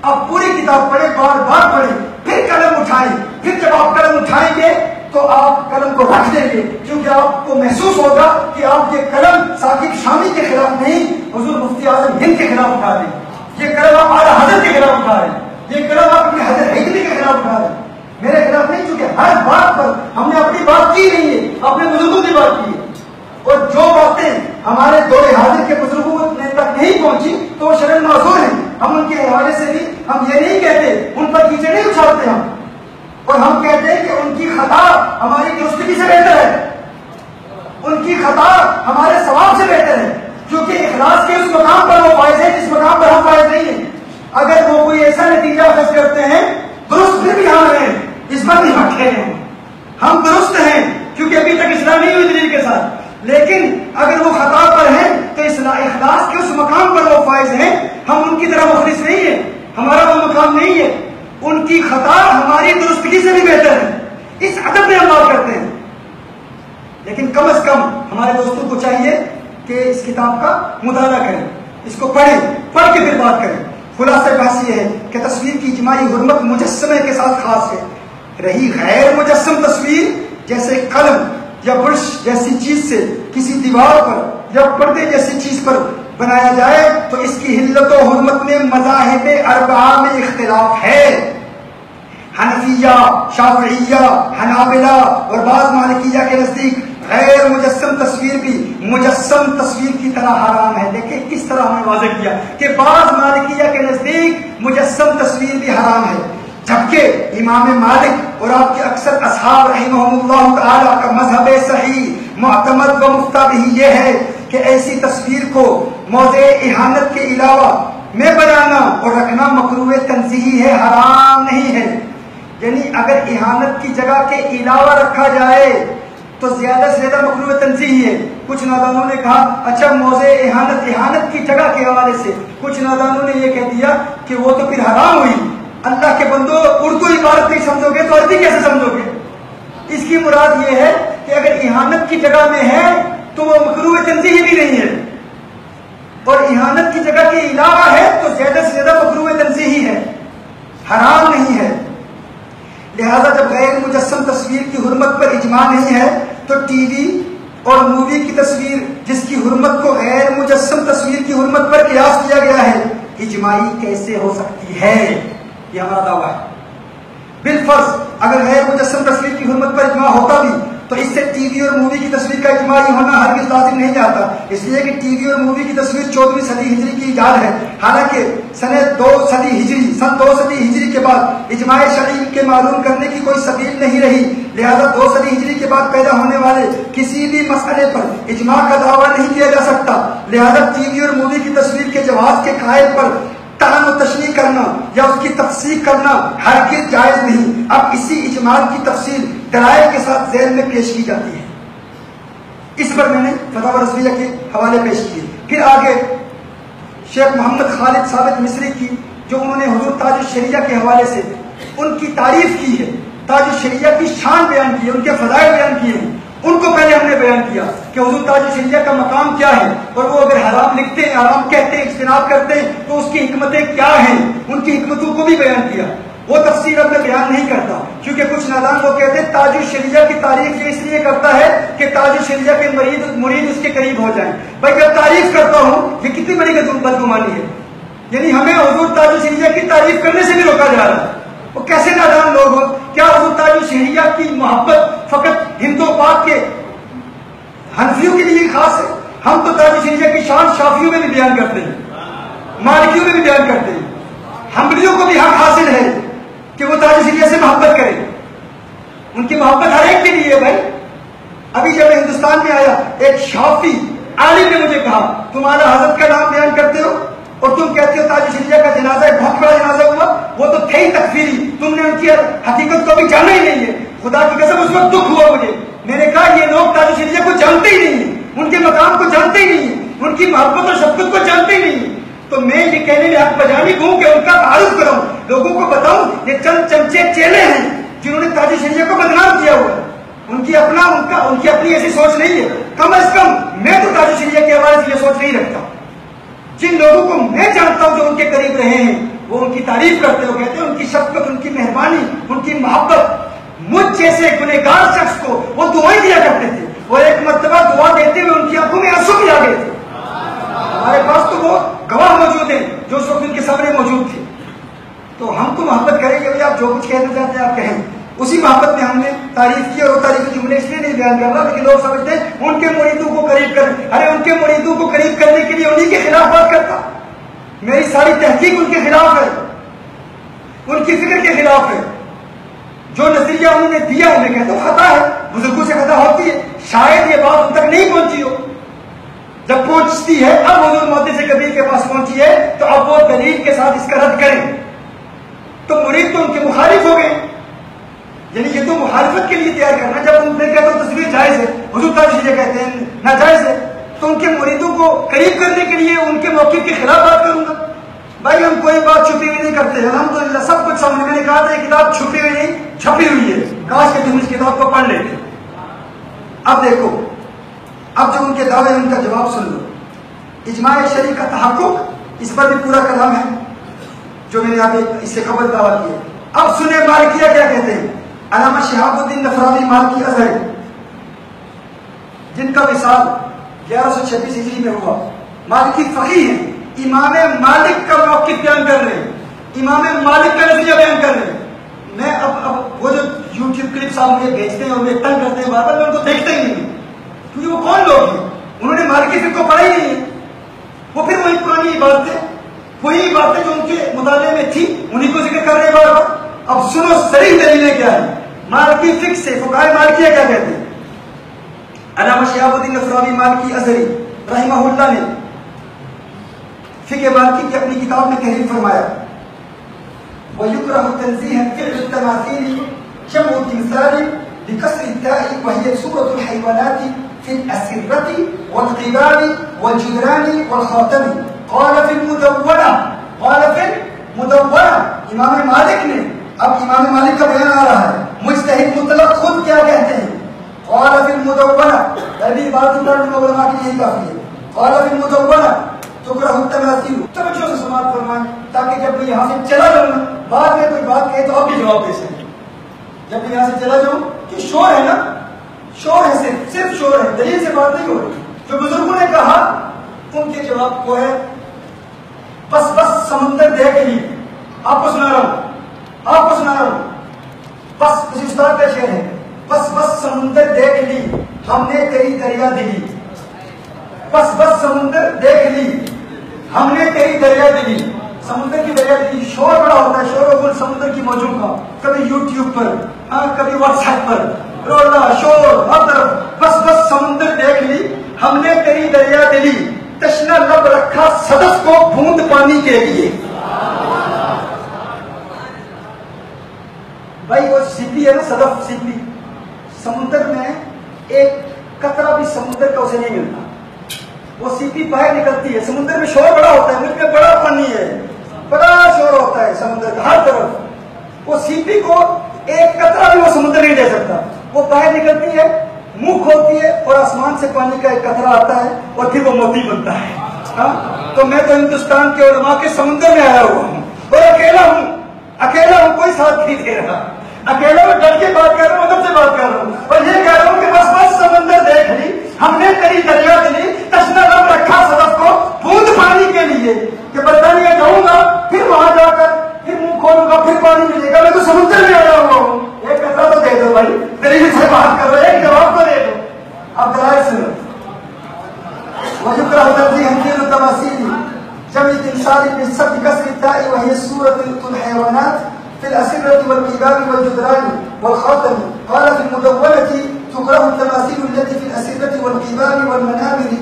آپ پوری کتاب پڑھیں، بار بار پڑھیں، پھر قلم اٹھائیں. پھر جب آپ قلم اٹھائیں گے تو آپ قلم کو رکھ دیں گے، کیونکہ آپ کو محسوس ہوگا کہ آپ یہ قلم ثاقب شامی کے خلاف نہیں، حضور مفتی اعظم ہند کے خلاف اٹھا رہے ہیں. یہ قلم آپ اعلیٰ حضرت کے خلاف اٹھا رہے ہیں. یہ قلم آپ اپنے حضرت حکمی کے خلاف اٹھا رہے ہیں، میرے خلاف نہیں. چونکہ ہر بات پر ہم نے اپنی بات کی نہیں ہے، اپنے بزرگوں کی بات کی ہے. اور جو باتیں ہمارے دور حاضر کے بزرگوں تک نہیں پہنچی تو وہ شرعاً معذور ہیں. ہم ان کے حوالے سے بھی ہم یہ نہیں کہتے، ان پر کیچڑ نہیں اچھالتے ہم، اور ہم کہتے ہیں کہ ان کی خطا ہماری درستگی سے بہتر ہے، ان کی خطا ہمارے ثواب سے بہتر ہے، کیونکہ اخلاص کے اس مقام پر وہ فائز ہے جس مقام پر ہم فائز نہیں ہیں. اگر وہ کوئی ایسا نتیجہ اخذ کرتے ہیں درست، پھر بھی ہم ہیں، اس پر نہیں ہٹے ہیں. ہم درست ہیں کیونکہ ابھی تک اصلاح نہیں ہوئی دلیل کے ساتھ، لیکن اگر وہ خطا پر ہیں تو اخلاص کے اس مقام پر وہ فائز ہیں. ہم ان کی طرح مخلص نہیں ہیں، ہمارا وہ مقام نہیں ہے. ان کی خطا ہماری درستگی سے بھی بہتر ہے، اس ادب میں ہم بات کرتے ہیں. لیکن کم از کم ہمارے دوستوں کو چاہیے کہ اس کتاب کا مطالعہ کریں، اس کو پڑھیں، پڑھ کے پھر بات کریں. خلاصہ بحث یہ ہے کہ تصویر کی اجماعی حرمت مجسمے کے ساتھ خاص ہے. رہی غیر مجسم تصویر جیسے قلم یا برش جیسی چیز سے کسی دیوار پر یا پردے جیسی چیز پر بنایا جائے تو اس کی حلت و حرمت میں مذاہب اربعہ میں اختلاف ہے. حنفیہ، شافعیہ، حنابلہ اور بعض مالکیہ کے نزدیک غیر مجسم تصویر بھی مجسم تصویر کی طرح حرام ہے. دیکھیں کس طرح ہمیں واضح کیا کہ بعض مالکیہ کے نزدیک مجسم تصویر بھی حرام ہے، جبکہ امام مالک اور آپ کے اکثر اصحاب رحمہم اللہ تعالی کا مذہب صحیح معتمد و مفتہ بھی یہ ہے کہ ایسی تصویر کو موضع اہانت کے علاوہ میں بنانا اور رکھنا مکروہ تنزیہی ہے، حرام نہیں ہے. یعنی اگر اہانت کی جگہ کے علاوہ رکھا جائے تو زیادہ سے زیادہ مکروہ تنزیہی ہے. کچھ نادانوں نے کہا اچھا موضع اہانت کی جگہ کے حوالے سے کچھ نادانوں نے یہ کہہ دیا کہ وہ تو پھر حرام ہوئی. اللہ کے بندو، اردو عبارت نہیں سمجھو گے تو عربی کیسے سمجھو گے؟ اس کی مراد یہ ہے کہ اگر اہانت کی جگہ میں ہے تو وہ مکروہ تنزیہی بھی نہیں ہے. اور اہانت کی جگہ کے علاوہ ہے تو زیادہ سے زیادہ مکروہ تنزیہی ہے، حرام نہیں ہے۔ لہذا جب غیر مجسم تصویر کی حرمت پر اجماع نہیں ہے تو ٹی وی اور مووی کی تصویر جس کی حرمت کو غیر مجسم تصویر کی حرمت پر قیاس کیا گیا ہے اجماعی کیسے ہو سکتی ہے؟ یہ ہمارا دعویٰ ہے۔ بالفرض اگر غیر مجسم تصویر کی حرمت پر اجماع ہوتا بھی تو اس سے ٹی وی اور مووی کی تصویر کا اجماعی ہونا ہرگز لازم نہیں آتا، اس لیے کہ ٹی وی اور مووی کی تصویر 14ویں صدی ہجری کی ایجاد ہے، حالانکہ سن 2 صدی ہجری کے بعد اجماع شرعی کے معلوم کرنے کی کوئی سبیل نہیں رہی، لہذا 2 صدی ہجری کے بعد پیدا ہونے والے کسی بھی مسئلے پر اجماع کا دعویٰ نہیں کیا جا سکتا، لہذا ٹی وی اور مووی کی تصویر کے جواز کے قائل پر طعن و تشنیع کرنا یا اس کی تفسیق کرنا ہرگز جائز نہیں۔ اب اسی اجماع کی تفصیل دلائل کے ساتھ ذہن میں پیش کی جاتی ہے، اس پر میں نے فتاوی رضویہ کے حوالے پیش کیے۔ پھر آگے شیخ محمد خالد ثابت مصری کی جو انہوں نے حضور تاج الشریعہ کے حوالے سے ان کی تعریف کی ہے، تاج الشریعہ کی شان بیان کی ہے، ان کے فضائل بیان کیے ہیں، ان کو پہلے ہم نے بیان کیا کہ حضور تاج الشریعہ کا مقام کیا ہے، اور وہ اگر حرام لکھتے ہیں، حرام کہتے ہیں، اجتناب کرتے ہیں تو اس کی حکمتیں کیا ہیں، ان کی حکمتوں کو بھی بیان کیا۔ وہ تفسیر اب میں بیان نہیں کرتا کیونکہ کچھ نادان وہ کہتے ہیں تاج الشریعہ کی تعریف یہ اس لیے کرتا ہے کہ تاج الشریعہ کے مرید اس کے قریب ہو جائیں۔ بھائی جب تعریف کرتا ہوں یہ کتنی بڑی بدگمانی ہے، یعنی ہمیں حضور تاج الشریعہ کی تعریف کرنے سے بھی روکا جا رہا ہے۔ وہ کیسے نادان لوگ ہو؟ کیا حضور تاج الشریعہ کی محبت فقط ہند و پاک کے حنفیوں کے لیے خاص ہے؟ ہم تو تاج الشریعہ کی شان شافیوں میں بھی بیان کرتے ہیں، مالکیوں میں بھی بیان کرتے ہیں، حنبلیوں کو بھی حق حاصل ہے کہ وہ تاج الشریعہ سے محبت کریں، ان کی محبت ہر ایک کے لیے ہے۔ بھائی ابھی جب میں ہندوستان میں آیا ایک شافی عالم نے مجھے کہا تم اعلیٰ حضرت کا نام بیان کرتے ہو اور تم کہتے ہو تاج الشریعہ کا جنازہ ایک بہت بڑا جنازہ ہوا، وہ تو تھے ہی تکفیری، تم نے ان کی حقیقت کو بھی جانا ہی نہیں ہے۔ خدا کی قسم اس وقت دکھ ہوا مجھے، میں نے کہا یہ لوگ تاج الشریعہ کو جانتے ہی نہیں ہیں، ان کے مقام کو جانتے ہی نہیں ہیں، ان کی محبت اور شفقت کو جانتے ہی نہیں ہیں۔ تو میں یہ کہنے میں حق بجانی ہوں کہ ان کا تعارف کروں، لوگوں کو بتاؤں یہ چند چمچے چیلے ہیں جنہوں نے تاج الشریعہ کو بدنام کیا ہوا ہے، ان کی اپنی ایسی سوچ نہیں ہے۔ کم از کم میں تو تاج الشریعہ کے حوالے سے یہ سوچ نہیں رکھتا۔ جن لوگوں کو میں جانتا ہوں جو ان کے قریب رہے ہیں وہ ان کی تعریف کرتے ہو، کہتے ہیں ان کی شفقت، ان کی مہربانی، ان کی محبت، مجھ جیسے گنہگار شخص کو وہ دعائیں دیا کرتے تھے، اور ایک مرتبہ دعا دیتے ہوئے ان کی آنکھوں میں آنسو بھی آ گئے تھے۔ ہمارے پاس تو وہ گواہ موجود ہیں جو اس وقت ان کے سامنے موجود تھے۔ تو ہم تو محبت کریں گے، آپ جو کچھ کہنا چاہتے ہیں آپ کہیں، اسی محبت میں ہم نے تعریف کی، اور وہ تعریف جملے اس لیے نہیں بیان کر رہا لیکن لوگ سمجھتے ہیں ان کے مریدوں کو قریب کریں۔ ارے ان کے مریدوں کو قریب کرنے کے لیے انہی کے خلاف بات کرتا، میری ساری تحقیق ان کے خلاف ہے، ان کی فکر کے خلاف ہے۔ جو نظریہ انہوں نے دیا ہے میں کہتا ہوں خطا ہے، بزرگوں سے خطا ہوتی ہے، شاید یہ بات ان تک نہیں پہنچی ہو، جب پہنچتی ہے اب حضور محدث کبیر کے پاس پہنچی ہے تو اب وہ دلیل کے ساتھ اس کا رد کریں۔ تو مرید تو ان کے مخالف ہو گئے، یعنی یہ تو مخالفت کے لیے تیار کرنا، جب ان نے کہا تو تصویر جائز ہے، حضور تاج الشریعہ کہتے ہیں ناجائز ہے، تو ان کے مریدوں کو قریب کرنے کے لیے ان کے موقف کے خلاف بات کروں گا؟ بھائی ہم کوئی بات چھپی ہوئی نہیں کرتے، الحمدللہ سب کچھ سامنے۔ میں نے کہا تھا یہ کتاب چھپی ہوئی نہیں چھپی ہوئی ہے، کاش کہ تم اس کتاب کو پڑھ لیتے۔ اب دیکھو، اب جو ان کے دعوے ان کا جواب سن لو۔ اجماع شرعی کا تحقق، اس پر بھی پورا کلام ہے جو میں نے آپ اس سے قبل دعویٰ کیا۔ اب سنیں مالکیہ کیا کہتے ہیں۔ علامہ شہاب الدین نفراوی مالکی ازہری جن کا وصال 1126 ہجری میں ہوا، مالکی فقیہ ہیں، امام مالک کا موقف بیان کر رہے ہیں، امام مالک کا نظریہ بیان کر رہے ہیں۔ میں اب وہ جو یوٹیوب کلپس آپ مجھے بھیجتے ہیں اور مجھے تنگ کرتے ہیں بار بار، میں ان کو دیکھتا ہی نہیں کیونکہ وہ کون لوگ ہیں، انہوں نے مالکی فقہ کو پڑھا ہی نہیں ہے، وہ پھر وہی پرانی باتیں، وہی باتیں جو ان کے مطالعے میں تھی انہیں کو ذکر کر رہے ہیں بار بار۔ اب سنو صریح دلیلیں کیا ہے مالکی فقہ سے، فقہائے مالکیہ کیا کہتے ہیں۔ علامہ شہاب الدین نفراوی مالکی ازہری رحمہ اللہ نے فقہ مالکی کی اپنی کتاب میں تحریر فرمایا، وَيُكْرَهُ تَنزِيهًا فِعْلُ التَّمَاثِيلِ جَمْعُ التِّمْثَالِ بِكَسْرِ التَّاءِ وَهِيَ صُورَةُ الْحَيْوَانَاتِ فِي الْأَسِرَّةِ وَالْقِبَابِ وَالْجُدْرَانِ وَالْخَاتَمِ قَالَ فِي الْمُدَوَّنَةِ امام مالک نے، اب امام مالک کا بیان آ رہا ہے، مجتہد مطلق خود کیا کہتے ہیں۔ قال فی المدونہ، پہلی بات علماء کے لیے کافی ہے۔ قال فی المدونہ توجہ سے سماعت فرمائیں تاکہ جب میں یہاں سے چلا جاؤں بعد میں کوئی بات کہے تو آپ بھی جواب دے سکیں. جب میں یہاں سے چلا جاؤں کہ شور ہے نا، شور ہے، صرف شور ہے، دلیل سے بات نہیں ہو رہی. جو بزرگوں نے کہا ان کے جواب کو ہے بس بس سمندر دیکھ لی. آپ کو سنا رہا ہوں بس کسی استاد کا شعر ہے، بس بس سمندر دیکھ لی ہم نے تیری دریا دلی. بس بس سمندر دیکھ لی ہم نے تیری دریا دلی. سمندر کی دریا دلی. شور بڑا ہوتا ہے، شور و گل سمندر کی موجود کا، کبھی یوٹیوب پر، کبھی واٹس ایپ پر رونا شور ہر طرف. بس بس سمندر دیکھ لی ہم نے تیری دریا دلی، تشنا لب رکھا صدف کو بوند پانی کے لیے. بھائی وہ سیپی ہے نا، صدف سیپی، سمندر میں ایک قطرہ بھی سمندر کا اسے نہیں ملتا. وہ سیپی باہر نکلتی ہے. سمندر میں شور بڑا ہوتا ہے، ملک میں بڑا پانی ہے، بڑا شور ہوتا ہے سمندر کا ہر طرف. وہ سیپی کو ایک قطرہ بھی وہ سمندر نہیں دے سکتا. وہ باہر نکلتی ہے، منہ کھولتی ہے اور آسمان سے پانی کا ایک قطرہ آتا ہے اور پھر وہ موتی بنتا ہے. تو میں تو ہندوستان کے علماء کے سمندر میں آیا ہوا ہوں اور اکیلا ہوں، کوئی ساتھ نہیں دے رہا. اکیلا میں ڈر کے بات کر رہا ہوں، ادب سے بات کر رہا ہوں اور یہ کہہ رہا ہوں کہ بس بس سمندر دیکھ لی ہم نے تیری دریا دلی، تشنا لب رکھا صدف کو بوند پانی کے لیے. کہ برطانیہ جاؤں گا پھر وہاں جا کر پھر منہ کھولوں گا پھر پانی ملے گا. میں تو سمندر میں آیا ہوا ہوں. ایک قطرہ تو دے دو بھائی، دلیل سے بات کر رہے، ایک جواب تو دے دو. اب دلائل سنو. وذكر تنزيه التماثيل جمع تمثال بالسبب بكسر التاء وهي سورة الحيوانات في الأسرة والكباب والجدران والخاتم. قال في المدونة تكره التماثيل التي في الأسرة والكباب والمنابر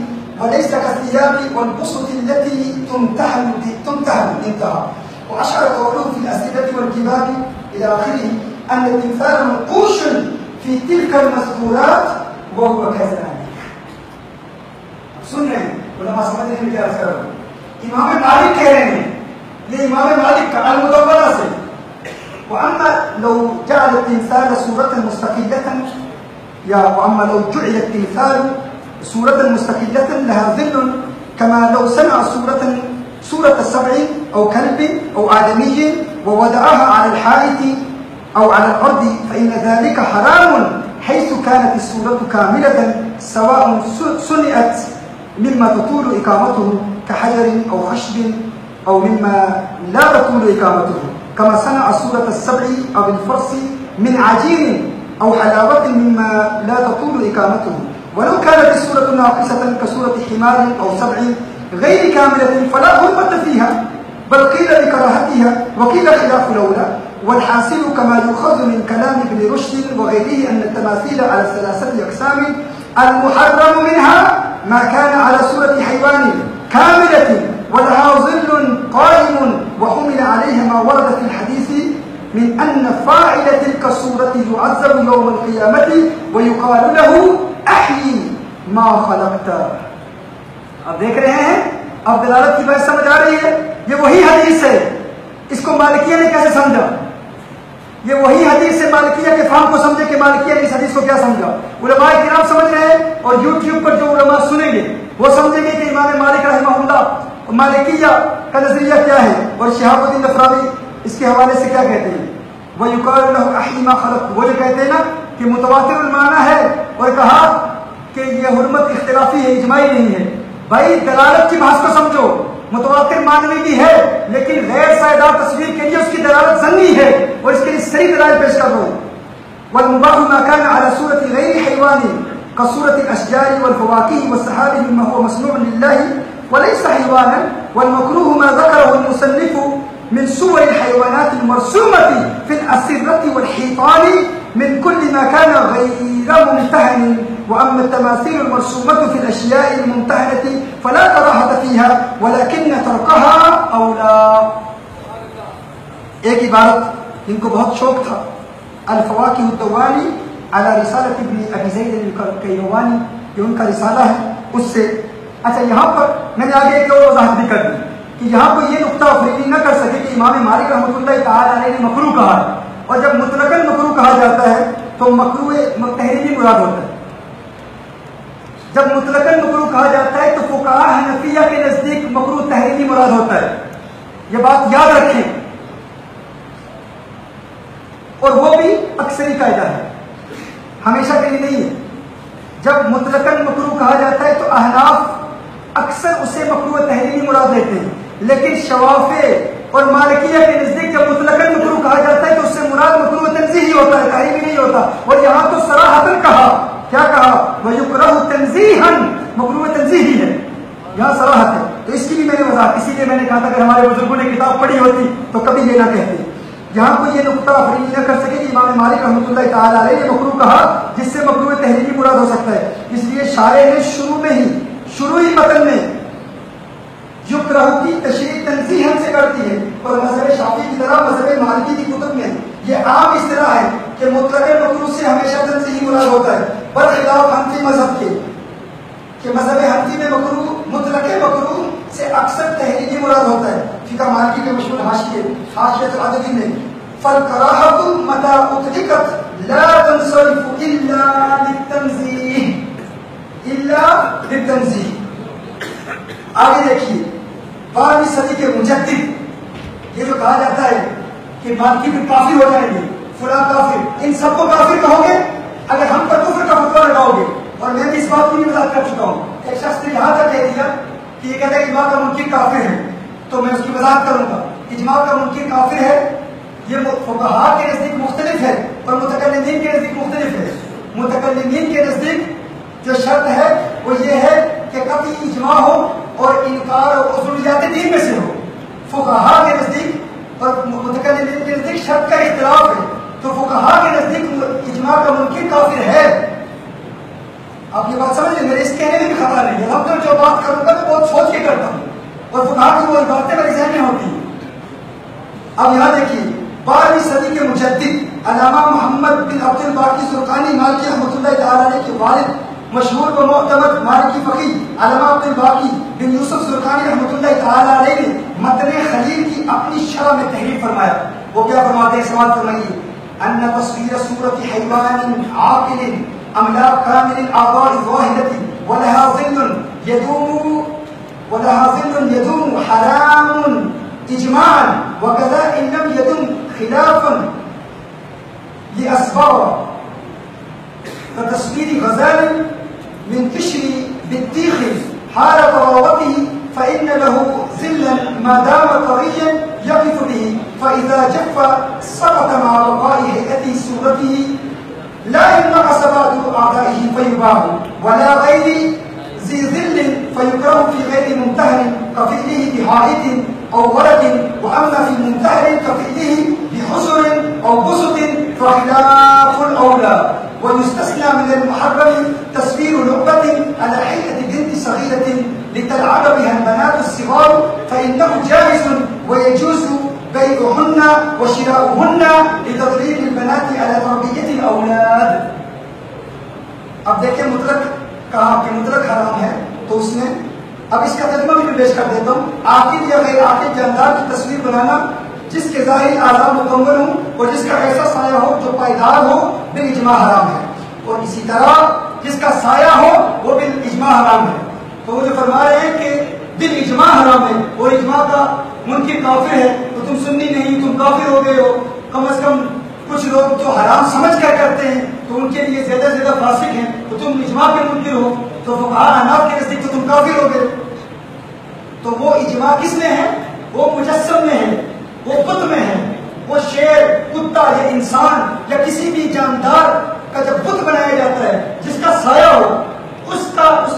وليس كالثياب والبسط التي تمتهن انتهى. وأشعر قوله في الأسرة والكباب إلى آخره أن التمثال منقوش في تلك المذكورات وهو كذلك. سن رہے ہیں علماء سمجھ رہے ہیں کیا عرض کر رہا ہوں. امام مالک کہہ رہے ہیں، یہ امام مالک کا المدونہ سے. وأما لو جعل التمثال سورة مستقلة وأما لو جعل التمثال سورة مستقلة لها ظل كما لو صنع سورة السبع أو كلب أو آدمي ووضعها على الحائط أو على الأرض فإن ذلك حرام حيث كانت السورة كاملة سواء صنعت مما تطول إقامته كحجر أو خشب أو مما لا تطول إقامته كما صنع سورة السبع أو الفرس من عجين أو حلاوة مما لا تطول إقامته. ولو كانت السورة ناقصة كسورة حمار أو سبع غير كاملة فلا حرمة فيها بل قيل بكراهتها وقيل خلاف الأولى. والحاصل كما يؤخذ من كلام ابن رشد وغيره أن التماثيل على 3 أقسام. المحرم منها ما كان على صورة حيوان كاملة ولها ظل قائم وحمل عليها ما ورد في الحديث من أن فاعل تلك الصورة يعذب يوم القيامة ويقال له أحيي ما خلقت. اب دیکھ رہے ہیں، اب دلالت کی بات سمجھ آ رہی ہے. یہ وہی حدیث ہے. اس کو مالکیہ نے کیسے سمجھا؟ یہ وہی حدیث سے مالکیہ کے فہم کو سمجھے کہ مالکیہ نے اس حدیث کو کیا سمجھا. علماء کرام سمجھ رہے ہیں اور یوٹیوب پر جو علماء سنیں گے وہ سمجھیں گے کہ امام مالک رحمہ اللہ مالکیہ کا نظریہ کیا ہے اور شہاب الدین ظفراوی اس کے حوالے سے کیا کہتے ہیں. وَيُقَالُ لَهُ أَحْيِ مَا خَلَقْتُ. وہ جو کہتے ہیں نا کہ متواتر المعنی ہے اور کہا کہ یہ حرمت اختلافی ہے، اجماعی نہیں ہے. بھائی دلالت کی بحث کو سمجھو. متواتر معنوی بھی ہے لیکن غیر سائیدار تصویر کے لیے اس کی دلالت ظنی ہے اور اس کے لیے صحیح دلائل پیش کر رہا ہوں. والمباح ما كان على صورة غير حيوان كصورة الأشجار والفواكه والسحاب مما هو مصنوع لله وليس حيوانا. والمكروه ما ذكره المصنف من صور الحيوانات المرسومة في الأسرة والحيطان من كل ما كان غير ممتهن. وأما التماثيل المرسومة في الأشياء الممتهنة فلا كراهة فيها ولكن تركها أولى. ایک عبارت ان کو بہت شوق تھا، الفواکہ الدوانی علی رسالت ابن ابی زید القیروانی، یہ ان کا رسالہ ہے. اس سے اچھا یہاں پر میں نے آگے ایک اور وضاحت بھی کر دی کہ یہاں کو یہ نقطہ افریدی نہ کر سکے کہ امام مالک رحمۃ اللہ تعالی علیہ نے مکروہ کہا ہے، اور جب مطلقاً مکروہ کہا جاتا ہے تو مکروہ تحریمی مراد ہوتا ہے. جب مطلقاً مکروہ کہا جاتا ہے تو فقہاء حنفیہ کے نزدیک مکروہ تحریمی مراد ہوتا ہے، یہ بات یاد رکھیں، اور وہ بھی اکثری قاعدہ ہے، ہمیشہ کے لیے نہیں ہے۔ جب مطلقاً مکروہ کہا جاتا ہے تو احناف اکثر اسے مکروہ تحریمی مراد لیتے ہیں، لیکن شوافع اور مالکیہ کے نزدیک جب مطلقاً مکروہ کہا جاتا ہے تو اس سے مراد مکروہ تنزیہی ہوتا ہے، تحریمی نہیں ہوتا۔ اور یہاں تو صراحتاً کہا، کیا کہا؟ وَيُكْرَهُ تَنزِيهًا، مکروہ تنزیہی ہے، یہاں صراحت ہے۔ تو اس کی بھی میں نے وضاحت، اسی لیے میں نے کہا تھا کہ ہمارے بزرگوں نے کتاب پڑھی ہوتی تو کبھی یہ نہ کہتے۔ یہاں کوئی یہ نقطہ افریدی نہ کر سکے کہ امام مالک رحمۃ اللہ تعالی علیہ نے مکروہ کہا جس سے مکروہ تحریمی مراد ہو سکتا ہے، اس لیے شارح نے شروعی متن میں یکرہ کی تشریح تنزیہاً سے کرتی ہے، اور مذہب شافعی کی طرح مذہب مالکی کی کتب میں یہ عام اصطلاح ہے کہ مطلق مکروہ سے ہمیشہ تنزیہی مراد ہوتا ہے، برخلاف حنفی مذہب کے کہ مذہب حنفی میں مکروہ مطلق مکروہ سے اکثر تحریمی مراد ہوتا ہے۔ فقہ مالکی کے مشہور حاشیۃ العدوی میں فالکراہۃ متى اطلقت لا تنصرف الا للتنزیہ۔ آگے دیکھیے، 12ویں صدی کے مجدد، یہ جو کہا جاتا ہے کہ مالکی میں کافر ہو جائیں گے، فلاں کافر، ان سب کو کافر کہو گے اگر ہم پر کفر کا فتویٰ لگاؤ گے۔ اور میں بھی اس بات کو بھی وضاحت کر چکا ہوں، ایک شخص نے یہاں تک کہہ دیا کہ یہ کہتا ہے اجماع کا منکر کافر ہے، تو میں اس کی وضاحت کروں گا۔ اجماع کا منکر کافر ہے، یہ فقہاء کے نزدیک مختلف ہے اور متکلمین کے نزدیک مختلف ہے۔ متکلمین کے نزدیک جو شرط ہے وہ یہ ہے کہ قطعی اجماع ہو اور انکار اور اصولیات دین میں سے ہو۔ فقہاء کے نزدیک اور متکلمین کے نزدیک شرط کا اختلاف ہے، تو فقہاء کے نزدیک اجماع کا منکر کافر ہے۔ آپ یہ بات سمجھ لیں، میرے اس کہنے میں بھی خطا نہیں ہے، ہم تو جو بات کروں گا تو بہت سوچ کے کرتا ہوں اور فقہاء کی وہ باتیں میرے ذہن میں ہوتی ہیں۔ اب یہاں دیکھیے، 12ویں صدی کے مجدد علامہ محمد بن عبد الباقی زرقانی مالکی رحمۃ اللہ تعالی علیہ کے والد، مشہور و معتمد مالکی فقیہ علامہ عبد الباقی بن یوسف زرقانی رحمۃ اللہ تعالی علیہ نے متن خلیل کی اپنی شرح میں تحریر فرمایا۔ وہ کیا فرماتے ہیں؟ سماعت فرمائیے۔ ان تصویر صورت حیوان عاقل املاک کامل الاعضاء الظاہرۃ ولها ظل يدوم حرام اجماعا وكذا ان لم يدم خلافا لاسباب كتصوير غزال من قشر بطيخ حال طراوته فان له ظلا ما دام طريا يقف به فاذا جف سقط مع بقاء هيئته صورته لا ينقص بعض اعضائه فيباع ولا غير ذي ظل فيكره في غير ممتهن كفعله بحائط او ورد، واما في ممتهن كفعله بحجر او بسط فخلاف الاولى، ويستثنى من المحرم تصوير لعبة على هيئة بنت صغيرة لتلعب بها البنات الصغار فإنه جائز ويجوز بيعهن وشراؤهن لتدريب البنات على تربية الأولاد۔ اب دیکھیں مطلق کہا کہ مطلق حرام ہے، تو اس نے اب اس کا ترجمہ بھی پیش کر دیتا ہوں۔ عاقل یا غیر عاقل جاندار کی تصویر بنانا جس کے ظاہری اعضاء مکمل ہوں اور جس کا ایسا سایہ ہو جو پائیدار ہو بالاجماع حرام ہے، اور اسی طرح جس کا سایہ ہو وہ بالاجماع حرام ہے۔ تو وہ جو فرما رہے ہیں کہ بالاجماع حرام ہے اور اجماع کا منکر کافر ہے، تو تم سنی نہیں، تم کافر ہو گئے ہو۔ کم از کم کچھ لوگ جو حرام سمجھ کر کرتے ہیں تو ان کے لیے زیادہ سے زیادہ فاسق ہیں، تو تم اجماع کے منکر ہو، تو فقہاء احناف کے نزدیک تو تم کافر ہو گئے۔ تو وہ اجماع کس میں ہے؟ وہ مجسم میں ہے، وہ بت میں ہے، وہ شیر، کتا یا انسان یا کسی بھی جاندار کا جب بت بنایا جاتا ہے جس کا سایہ ہو، اس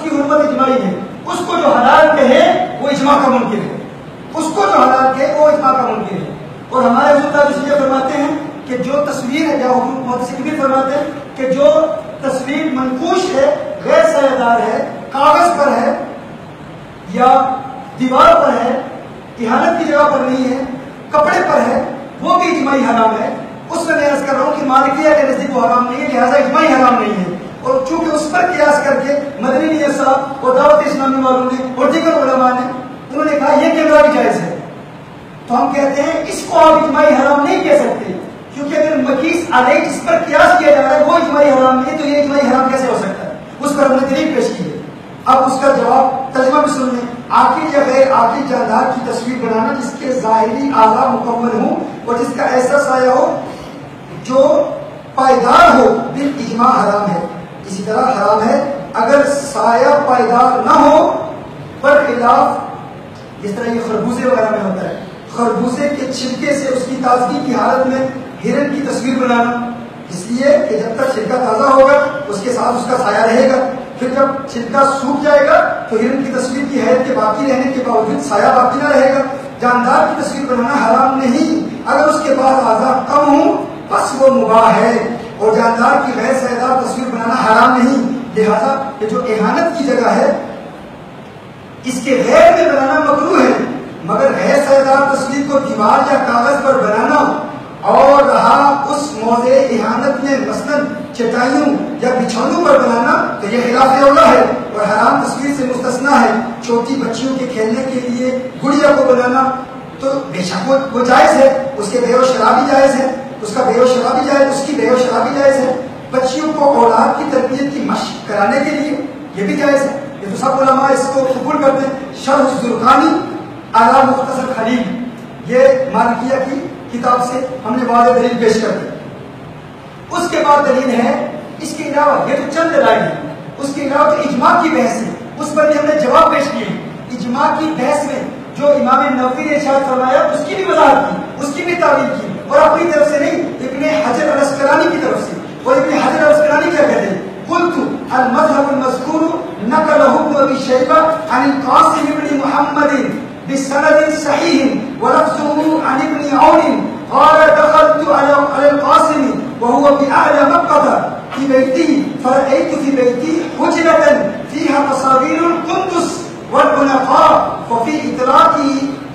کی حرمت اجماعی ہے۔ اس کو جو حلال کہے وہ اجماع کا منکر ہے، اس کو جو حلال کہے وہ اجماع کا منکر ہے۔ اور ہمارے حضور اس لیے فرماتے ہیں کہ جو تصویر ہے، یا محدثین بھی فرماتے ہیں کہ جو تصویر منقوش ہے، غیر سایہ دار ہے، کاغذ پر ہے یا دیوار پر ہے، احانت کی جگہ پر نہیں ہے، کپڑے پر ہے، وہ بھی اجماعی حرام ہے۔ اس میں عرض کر رہا ہوں کہ مالکیہ کے نزدیک وہ حرام نہیں ہے، لہٰذا اجماعی حرام نہیں ہے۔ اور چونکہ اس پر قیاس کر کے مدنی نیت صاحب اور دعوت اسلامی والوں نے اور دیگر علماء نے انہوں نے کہا یہ کیمرہ بھی جائز ہے، تو ہم کہتے ہیں اس کو آپ اجماعی حرام نہیں کہہ سکتے، کیونکہ اگر مقیس علیہ جس پر قیاس کیا جا رہا ہے وہ اجماعی حرام نہیں ہے، تو یہ اجماعی حرام کیسے ہو سکتا ہے؟ اس پر ہم نے دلیل پیش کی ہے۔ اب اس کا جواب ترجمہ بھی سن لیں. عاقل یا غیر عاقل جاندار کی تصویر بنانا جس کے ظاہری اعضاء مکمل ہوں اور جس کا ایسا سایہ ہو جو پائیدار ہو بالاجماع حرام ہے. اسی طرح حرام ہے اگر سایہ پائیدار نہ ہو پر خلاف جس طرح یہ خربوزے وغیرہ میں ہوتا ہے, خربوزے کے چھلکے سے اس کی تازگی کی حالت میں ہرن کی تصویر بنانا, اس لیے کہ جب تک چھلکا تازہ ہوگا اس کے ساتھ اس کا سایہ رہے گا, پھر جب چھلکا سوکھ جائے گا تو ہرن کی تصویر کی حیرت کے باقی رہنے کے باوجود سایہ باقی نہ رہے گا. جاندار کی تصویر بنانا حرام نہیں اگر اس کے بعد اعضاء کم ہوں بس وہ مباح ہے, اور جاندار کی غیر سایہدار تصویر بنانا حرام نہیں. لہذا یہ جو اہانت کی جگہ ہے اس کے غیر میں بنانا مکروہ ہے, مگر غیر سایہدار تصویر کو دیوار یا کاغذ پر بنانا اور رہا اس موضع اہانت میں مثلاً چٹائیوں یا بچھونوں پر بنانا تو یہ خلاف اولا ہے اور حرام تصویر سے مستثنا ہے. چھوٹی بچیوں کے کھیلنے کے لیے گڑیا کو بنانا تو بے شک وہ جائز ہے, اس کے بے و شراب بھی جائز ہے, اس کا بے و شراب بھی جائز, اس کی بے و شراب بھی جائز ہے. بچیوں کو اولاد کی تربیت کی مشق کرانے کے لیے یہ بھی جائز ہے. یہ تو سب علماء اس کو قبول کرتے ہیں. شرح الزرقانی اعلیٰ مختصر خلیل, یہ مالکیہ کی کتاب سے ہم نے واضح دلیل پیش کر دی. اس کے بعد دلیل ہے اس کے علاوہ, یہ تو چند دلائل ہیں, اس کے علاوہ جو اجماع کی بحث ہے اس پر بھی ہم نے جواب پیش کیے. اجماع کی بحث میں جو امام نووی نے ارشاد فرمایا اس کی بھی وضاحت کی, اس کی بھی تعریف کی, اور اپنی طرف سے نہیں ابن حجر الاسقلانی کی طرف سے. اور ابن حجر الاسقلانی کیا کہتے ہیں؟ قلت المذهب المذكور نقله ابن ابي شيبه عن القاسم بن محمد بسند صحيح ولفظه عن ابن عون قال دخلت على القاسم وهو بأعلى مكة في بيته فرأيت في بيتي حجرة فيها تصاوير القندس والعنقاء وفي إطلاق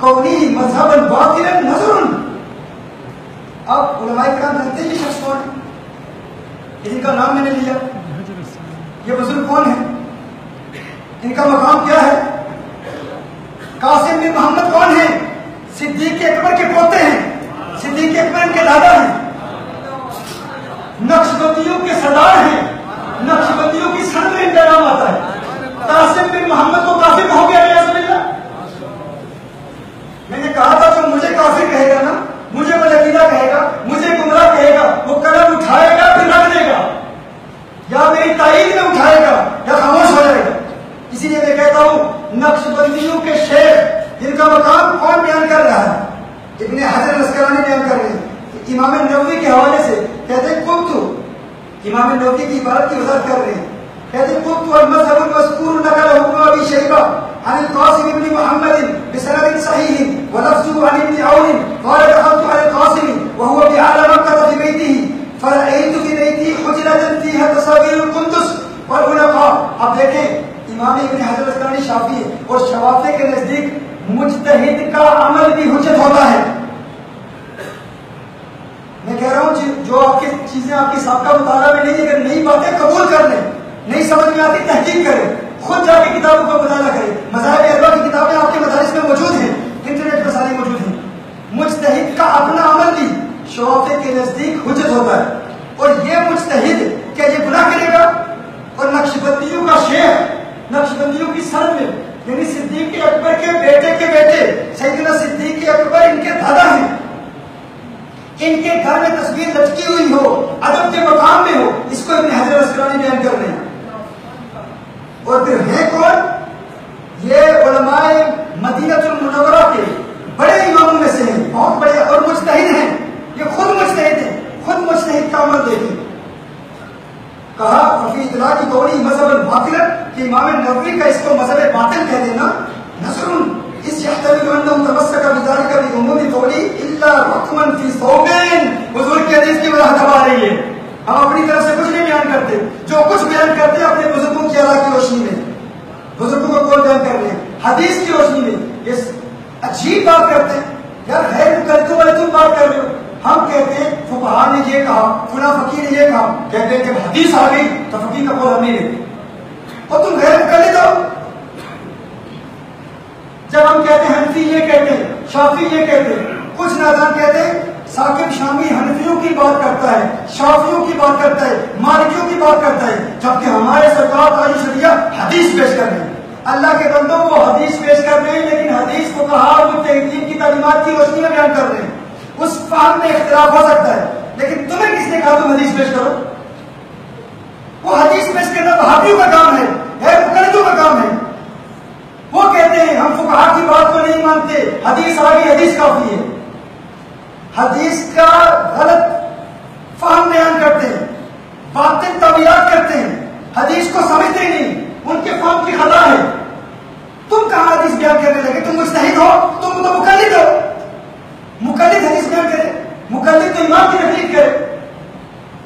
كونه مذهبا باطلا نظر. اب علماء کرام جانتے ہیں یہ شخص کون ہے؟ ان کا نام میں نے لیا, یہ بزرگ کون ہے, ان کا مقام کیا ہے؟ قاسم بن محمد کون ہے؟ صدیق اکبر کے پوتے ہیں, صدیق اکبر ان کے دادا ہیں, نقشبندیوں کے سردار ہیں, نقشبندیوں کی سند میں ان کا نام آتا ہے. قاسم بن محمد کو کافر ہو گیا ریاض باللہ. میں نے کہا تھا جو مجھے کافر کہے گا نا, مجھے بدعقیدہ کہے گا, مجھے گمراہ کہے گا, وہ قلم اٹھائے گا پھر رکھ دے گا, یا میری تائید میں اٹھائے گا یا خاموش ہو جائے گا. اسی لیے میں کہتا ہوں نقشبندیوں کے شیخ جن کا مقام کون بیان کر رہا ہے؟ ابن حجر الاسقلانی بیان کر رہے ہیں. امام نووی کے حوالے سے کہتے ہیں قلت, امام نووی کی عبارت کی وضاحت کر رہے ہیں, کہتے ہیں قلت والمذهب المذكور نقله ابن ابي شيبه عن القاسم بن محمد بسند صحيح ولفظه عن ابن عون قال دخلت على القاسم وهو بأعلى مكة في بيته فرأيت في بيتي حجرة فيها تصاوير القندس والعنقاء. اب دیکھیں امام ابن حجر الاسقلانی شافعی ہے اور شوافی کے نزدیک مجتہد کا عمل بھی حجت ہوتا ہے. میں کہہ رہا ہوں جو آپ کی چیزیں آپ کی سابقہ مطالعہ میں نہیں, اگر نئی باتیں قبول کر لیں, نہیں سمجھ میں آتی تحقیق کریں, خود جا کے کتابوں کا مطالعہ کریں. مذاہب اربعہ کی کتابیں آپ کے مدارس میں موجود ہیں, انٹرنیٹ پر ساری موجود ہیں. مجتہد کا اپنا عمل بھی شوافی کے نزدیک حجت ہوتا ہے. اور یہ مجتہد کیا یہ گناہ کرے گا؟ اور نقشبندیوں کا شیخ نقشبندیوں کی سند میں یعنی صدیق اکبر کے بیٹے کے بیٹے سیدنا صدیق اکبر ان کے دادا ہیں, ان کے گھر میں تصویر لٹکی ہوئی ہو, ادب کے مقام میں ہو, اس کو ابن حجر الاسقلانی بیان کر رہے ہیں. اور پھر ہیں کون؟ یہ علماء مدینہ المنورہ کے بڑے اماموں میں سے ہیں, بہت بڑے اور مجتہد ہیں. یہ خود مجتہد ہیں, خود مجتہد کا عمل دیکھیں. کہا ففی اطلاع کی قولی مذہب باطل, کہ امام نووی کا اس کو مذہب باطل کہہ دینا نظر اس يحتمل انه تمسك بذلك بعموم قولی الا رقما في ثوبين. حضور کی حدیث کی وضاحت اب آ رہی ہے. ہم اپنی طرف سے کچھ نہیں بیان کرتے, جو کچھ بیان کرتے ہیں اپنے بزرگوں کی اعلیٰ کی روشنی میں, بزرگوں کو کون بیان کر رہے ہیں؟ حدیث کی روشنی میں. یہ عجیب بات کرتے ہیں یار, غیر مقلدوں والے تم بات کر رہے ہو. ہم کہتے ہیں فقہاء نے یہ کہا, فلاں فقیر نے یہ کہا, کہتے ہیں جب حدیث آ گئی تو فقیر کا قول ہم نہیں لیتے, اور تم غیر مقلد ہو. جب ہم کہتے ہیں حنفی یہ کہتے ہیں, شافعی یہ کہتے ہیں, کچھ نادان کہتے ہیں ثاقب شامی حنفیوں کی کی بات کرتا ہے، شافعیوں کی بات کرتا ہے، مالکیوں کی بات کرتا ہے، جبکہ ہمارے سرکار تاج شریعہ حدیث پیش کر رہے ہیں۔ اللہ کے بندوں کو حدیث پیش کر رہے ہیں، لیکن حدیث کو کہا مجتہدین کی تعلیمات کی روشنی میں بیان کر رہے ہیں۔ اس فہم میں اختلاف ہو سکتا ہے، لیکن تمہیں کس نے کہا تم حدیث پیش کرو؟ وہ حدیث پیش کرنا وہابیوں کا کام ہے، مقلدوں کا کام ہے۔ وہ کہتے ہیں ہم فقہا کی بات کو نہیں مانتے، حدیث آگے، حدیث کافی ہے۔ حدیث کا غلط فہم بیان کرتے ہیں، باطل تعویلات کرتے ہیں، حدیث کو سمجھتے نہیں، ان کے فہم کی خطا ہے۔ تم کہاں حدیث بیان کرنے لگے؟ تم مجتہد ہو، تم تو مقلد ہو۔ مقلد حدیث بیان کرے، مقلد تو امام کی تقلید کرے۔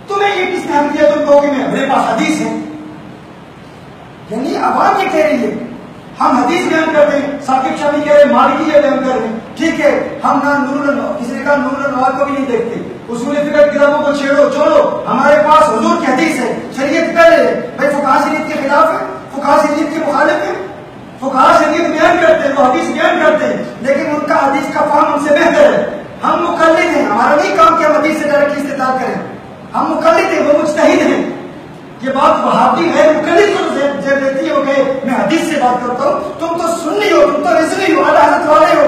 تمہیں یہ کس نے حق دیا تم کہو گے میرے پاس حدیث ہے؟ یعنی عوام یہ کہہ رہی ہے ہم حدیث بیان کر رہے ہیں، ثاقب شامی کہہ رہے ہیں، مالکی یہ بیان کر رہے ہیں، ٹھیک ہے، ہم نہ کسی نے کہا نور الانوار کو بھی نہیں دیکھتے، اصول فقہ کی کتابوں کو چھوڑو، ہمارے پاس حضور کی حدیث ہے، شریعت پہلے ہے۔ بھائی فقہا شریعت کے خلاف ہے، فقہا شریعت کے مخالف ہے، فقہا شریعت بیان کرتے ہیں، وہ حدیث بیان کرتے ہیں، لیکن ان کا حدیث کا فہم ہم سے بہتر ہے۔ ہم مقلد ہیں، ہمارا نہیں کام کہ ہم حدیث سے ڈائریکٹ استدلال کریں، ہم مقلد ہیں، وہ مجتہد ہیں۔ یہ بات وہابی غیر مقلد کو جب دیتی ہو کہ میں حدیث سے بات کرتا ہوں، تم تو سنی ہو، تم تو رضوی ہو، اعلیٰ حضرت والے ہو،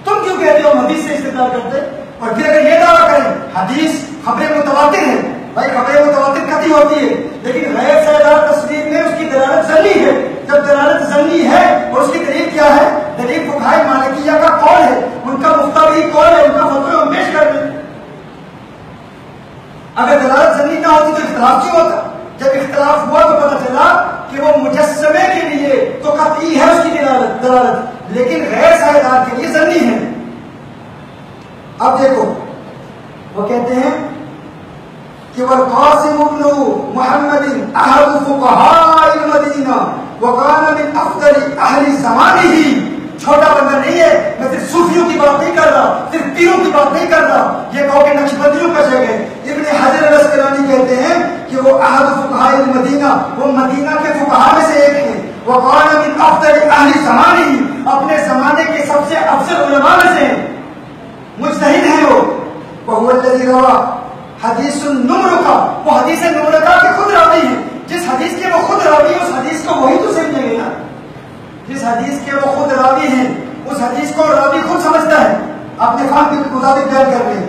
تم کیوں کہتے ہو ہم حدیث سے استدلال کرتے؟ اور پھر اگر یہ دعویٰ کریں حدیث خبریں متواتر ہیں، بھائی خبریں متواتر قطعی ہوتی ہے، لیکن غیر سائیدار تصویر میں اس کی دلالت ظنی ہے۔ جب دلالت ظنی ہے اور اس کی دلیل کیا ہے؟ دلیل فقہائے مالکیہ کا قول ہے، ان کا مفتوی قول ہے، ان کا فتوی ہم پیش کر دیں۔ اگر دلالت ظنی نہ ہوتی تو اختلاف کیوں ہوتا؟ جب اختلاف ہوا تو پتہ چلا کہ وہ مجسمے کے لیے تو قطعی ہے اس کی دلالت، لیکن غیر سائیدار کے لیے ظنی ہے۔ اب دیکھو وہ کہتے ہیں کہ والقاسم بن محمد احد فقہاء المدینہ وکان من افضل اہل زمانہ۔ چھوٹا بندہ نہیں ہے، میں صرف صوفیوں کی بات نہیں کر رہا، صرف پیروں کی بات نہیں کر رہا، یہ کہو کہ نقشبندیوں کا جگہ۔ ابن حجر الاسقلانی کہتے ہیں کہ وہ احد فقہاء المدینہ، وہ مدینہ کے فقہاء میں سے ایک ہیں، وکان من افضل اہل زمانہ، اپنے زمانے کے سب سے افضل علماء میں سے ہیں، مجتہد ہیں وہ۔ وهو الذي روى حدیث النمرقہ، وہ حدیث نمرقہ کے خود راوی ہیں، جس حدیث کے وہ خود راوی ہیں اس حدیث کو وہی تو سمجھیں گے نا، جس حدیث کے وہ خود راوی ہیں اس حدیث کو راوی خود سمجھتا ہے، اپنے فہم کے مطابق بیان کر رہے ہیں۔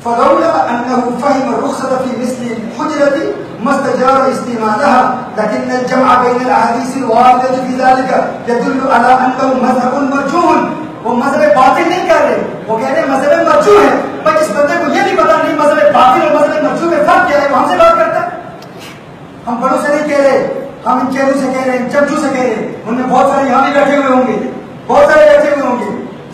فلولا انه فهم الرخصة في مثل الحجرة ما استجار استعمالها، لكن الجمع بين الاحاديث الواردة في ذلك يدل على انه مذهب مرجوح۔ وہ مذہب باطل نہیں کہہ رہے، وہ کہہ رہے مذہب مرجوح ہے۔ بھائی جس بندے کو یہ نہیں پتا نہیں مذہب باطل اور مذہب مرجوح میں فرق کیا ہے، وہ ہم سے بات کرتا ہے۔ ہم بڑوں سے نہیں کہہ رہے، ہم ان چہروں سے کہہ رہے ہیں، چمچوں سے کہہ رہے ہیں، ان میں بہت سارے یہاں بھی بیٹھے ہوئے ہوں گے، بہت سارے بیٹھے ہوئے ہوں گے،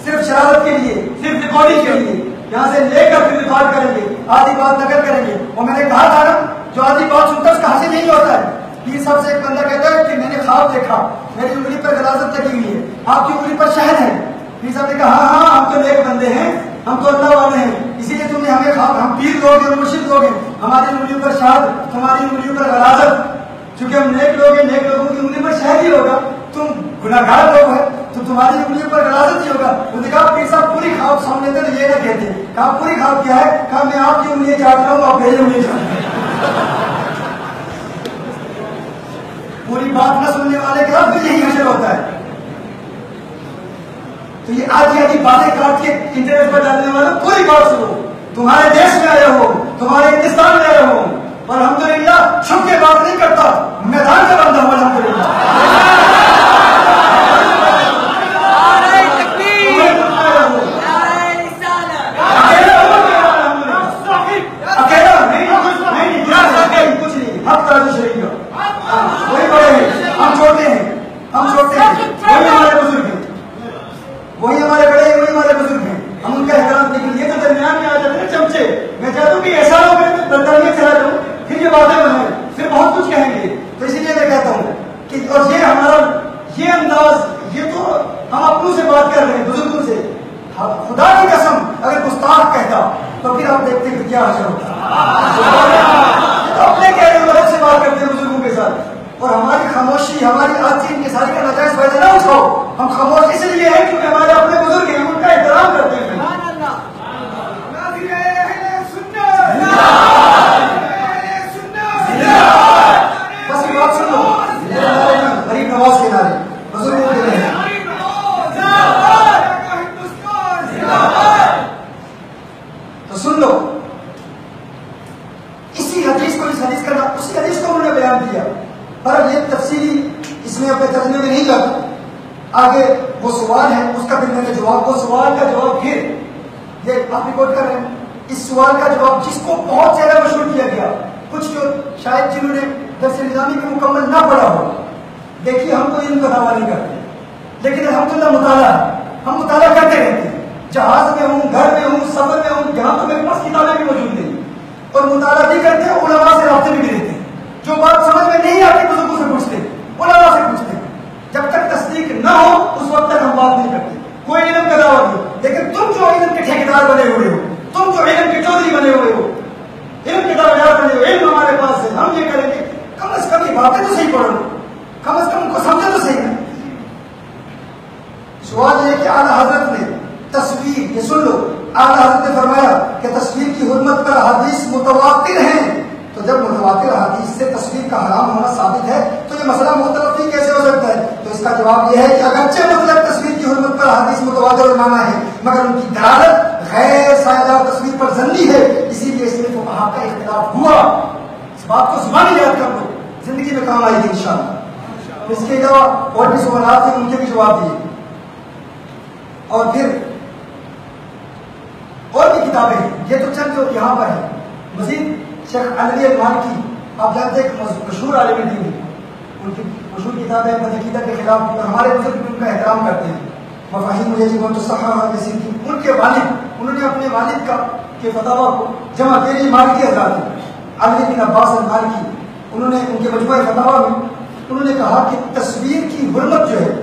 صرف شرارت کے لیے، صرف ریکارڈنگ کے لیے، یہاں سے لے کر پھر ریکارڈ کریں گے، آدھی بات نقل کریں گے۔ اور میں نے کہا تھا نا جو آدھی بات سنتا ہے اس کا حاصل نہیں ہوتا ہے۔ پیر صاحب سے ایک بندہ کہتا ہے کہ میں نے خواب دیکھا، میری انگلی پر غلاظت لگی ہوئی ہے، آپ کی انگلی پر شہد ہے۔ پیر صاحب نے کہا ہاں ہم تو نیک بندے ہیں، ہم تو اللہ والے ہیں، اسی لیے تم نے ہمیں خواب، ہم پیر لوگ ہیں، مرشد لوگ ہیں، ہماری انگلیوں پر شہد، تمہاری انگلیوں پر غلاظت، چونکہ ہم نیک لوگ ہیں، نیک لوگوں کی انگلی پر شہد ہی ہوگا، تم گناہگار لوگ ہیں تو تمہاری انگلیوں پر غلاظت ہی ہوگا۔ انہوں نے کہا پیر صاحب پوری خواب سامنے تھے تو یہ نہ کہتے، کہا پوری خواب کیا ہے؟ کہا میں آپ کی انگلیاں چاٹ رہا ہوں، آپ میری انگلیاں چاٹ رہے ہیں۔ پوری بات نہ سننے والے کے بعد بھی یہی حشر ہوتا ہے۔ تو یہ آدھی آدھی باتیں کاٹ کے انٹرنیٹ پر ڈالنے والا پوری بات سنو، تمہارے دیش میں آئے ہو، تمہارے ہندوستان میں آئے ہو، اور الحمدللہ چھپ کے بات نہیں کرتا، میدان کا بندہ ہوں الحمدللہ۔ اکیلا نہیں، کچھ نہیں، حق تاج شریف کا وہی بڑے ہیں، ہم چھوٹے ہیں، وہی ہمارے بزرگ ہیں، وہی ہمارے بڑے ہیں، وہی ہمارے بزرگ ہیں، ہم ان کا احترام دیکھیں۔ یہ تو درمیان میں آ جاتے ہیں چمچے، میں چاہتا ہوں کہ ایسا ہو میں درمیان چلا جاؤں، پھر یہ باتیں بنائیں، پھر بہت کچھ کہیں گے۔ تو اسی لیے میں کہتا ہوں کہ اور یہ ہمارا یہ انداز، یہ تو ہم اپنوں سے بات کر رہے ہیں، بزرگوں سے، خدا کی قسم اگر گستاخ کہتا تو پھر آپ دیکھتے کہ کیا حشر ہوتا۔ تو اپنے کہہ رہے ہیں سے بات کرتے ہیں بزرگوں کے ساتھ، اور ہماری خاموشی، ہماری آج ان کی ساری کا نجائز فائدہ نہ اٹھاؤ۔ ہم خاموش اس لیے ہیں کیونکہ ہمارے اپنے بزرگ ہیں، ان کا احترام کرتے ہیں۔ اس کا پھر میں نے جواب، وہ سوال کا جواب پھر یہ آپ ریکارڈ کر رہے ہیں، اس سوال کا جواب جس کو بہت زیادہ مشہور کیا گیا، کچھ جو شاید جنہوں نے درس نظامی کو مکمل نہ پڑھا ہو، دیکھیے ہم تو علم کا دعویٰ نہیں کرتے، لیکن الحمدللہ مطالعہ ہم مطالعہ کرتے رہتے ہیں، جہاز میں ہوں، گھر میں ہوں، سفر میں ہوں، جہاں تو میرے پاس کتابیں بھی موجود نہیں، اور مطالعہ بھی کرتے ہیں، علماء سے رابطے بھی رہتے ہیں، جو بات سمجھ میں نہیں آتی بزرگوں سے پوچھتے ہیں، علماء سے پوچھتے ہیں، جب تک تصدیق نہ ہو اس وقت تک ہم بات نہیں کرتے، کوئی علم کا دعویٰ نہیں، لیکن تم جو علم کے ٹھیکیدار بنے ہوئے ہو، تم جو علم کے چودھری بنے ہوئے ہو، علم کے دعویدار بنے ہوئے، علم ہمارے پاس ہے، ہم یہ کریں گے، کم از کم یہ باتیں تو صحیح پڑھ لو، کم از کم ان کو سمجھے تو صحیح ہے۔ سوال یہ کہ اعلیٰ حضرت نے تصویر، یہ سن لو، اعلیٰ حضرت نے فرمایا کہ تصویر کی حرمت پر احادیث متواتر ہیں، تو جب متواتر حدیث سے تصویر کا حرام ہونا ثابت ہے تو یہ مسئلہ مختلف نہیں کیسے ہو سکتا ہے؟ تو اس کا جواب یہ ہے کہ اگرچہ مطلب تصویر کی حرمت پر حدیث متواتر مانا ہے، مگر ان کی دلالت غیر سائیدار تصویر پر ظنی ہے، اسی لیے اس میں فقہاء کا اختلاف ہوا۔ اس بات کو زبانی یاد کر لو، زندگی میں کام آئے گی انشاءاللہ۔ اس کے علاوہ اور بھی سوالات ہیں، ان کے بھی جواب دیے، اور پھر اور بھی کتابیں ہیں، یہ تو چند جو یہاں پر ہے۔ مزید شیخ علوی المالکی، آپ جانتے ہیں مشہور عالم دین ہیں، ان کی مشہور کتاب ہے بدعقیدہ کے خلاف، اور ہمارے بزرگ بھی ان کا احترام کرتے ہیں، مفاہیم یجب ان تصحح جیسی کی۔ ان کے والد، انہوں نے اپنے والد کا کے فتاویٰ کو جمع کیا، مالکی حضرات علوی بن عباس المالکی، انہوں نے ان کے مجموعہ فتاویٰ میں انہوں نے کہا کہ تصویر کی حرمت جو ہے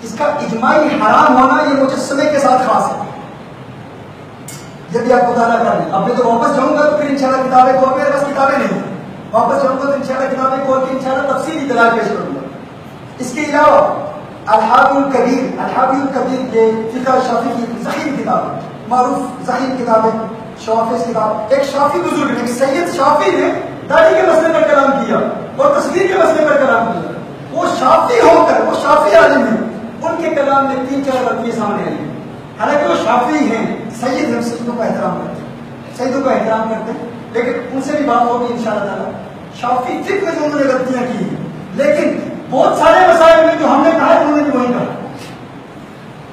اس کا اجماعی حرام ہونا یہ مجسمے کے ساتھ خاص ہے۔ جب بھی آپ مطالعہ کر لیں، اب میں تو واپس جاؤں گا تو پھر انشاءاللہ کتابیں کھول، میرے پاس کتابیں نہیں، واپس جاؤں گا تو انشاءاللہ کتابیں کھول کے انشاءاللہ تفصیلی دلائل پیش کروں گا۔ اس کے علاوہ الحاوی الکبیر، الحاوی الکبیر یہ فقہ شافعی کی ضخیم کتاب ہے، معروف ضخیم کتاب ہے، شافعی کتاب۔ ایک شافعی بزرگ نے، سید شافعی نے داڑھی کے مسئلے پر کلام کیا اور تصویر کے مسئلے پر کلام کیا، وہ شافعی ہو کر، وہ شافعی عالم ہیں، ان کے کلام میں 3-4 غلطیاں سامنے آئی ہیں، حالانکہ وہ شافعی ہیں، سید ہم سیدوں کا احترام کرتے ہیں، سیدوں کا احترام کرتے ہیں، لیکن ان سے بھی بات ہوگی انشاءاللہ تعالیٰ۔ شافعی فقہ میں جو انہوں نے غلطیاں کی ہیں، لیکن بہت سارے مسائل میں جو ہم نے کہا ہے انہوں نے بھی وہی کہا،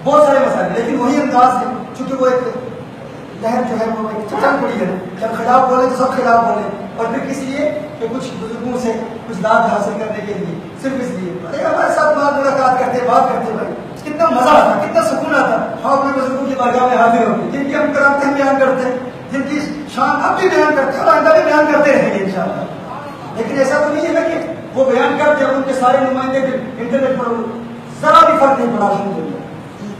بہت سارے مسائل، لیکن وہی انداز ہے، چونکہ وہ ایک لہر جو ہے وہ ایک چل پڑی ہے، جب خلاف بولے تو سب خلاف بولے، اور پھر کس لیے کہ کچھ بزرگوں سے کچھ داد حاصل کرنے کے لیے، صرف اس لیے ہمارے ساتھ ملاقات کرتے، بات کرتے بھائی، کتنا مزہ آتا، کتنا سکون آتا، ہم اپنے بزرگوں کی بارگاہ میں حاضر ہوتے، جن کی ہم کرامتیں بیان کرتے ہیں، جن کی شان اب بھی بیان کرتے ہیں اور آئندہ بھی بیان کرتے رہیں گے انشاءاللہ۔ لیکن ایسا تو نہیں ہے نا کہ وہ بیان کرتے ہیں ان کے سارے نمائندے انٹرنیٹ پر ذرا بھی فرق نہیں پڑا، الحمدللہ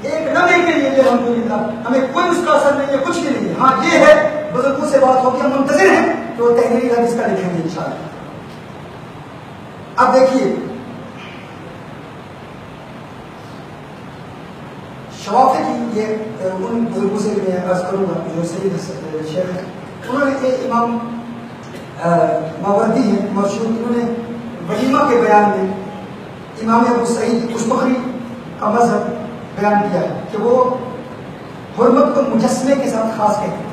ایک لمحے کے لیے الحمدللہ ہمیں کوئی اس کا اثر نہیں ہے، کچھ بھی نہیں ہے۔ ہاں یہ ہے بزرگوں سے بات ہوگی، ہم منتظر ہیں تو تحریر حدیث کا لکھیں گے انشاءاللہ۔ اب دیکھیے شوافی کی، یہ ان بزرگوں سے میں عرض کروں گا جو سید شیخ ہیں، انہوں نے ایک امام ماوردی ہیں مشہور، انہوں نے ولیمہ کے بیان میں امام ابو سعید مشبخری کا مذہب بیان کیا ہے کہ وہ حرمت کو مجسمے کے ساتھ خاص کہتے ہیں،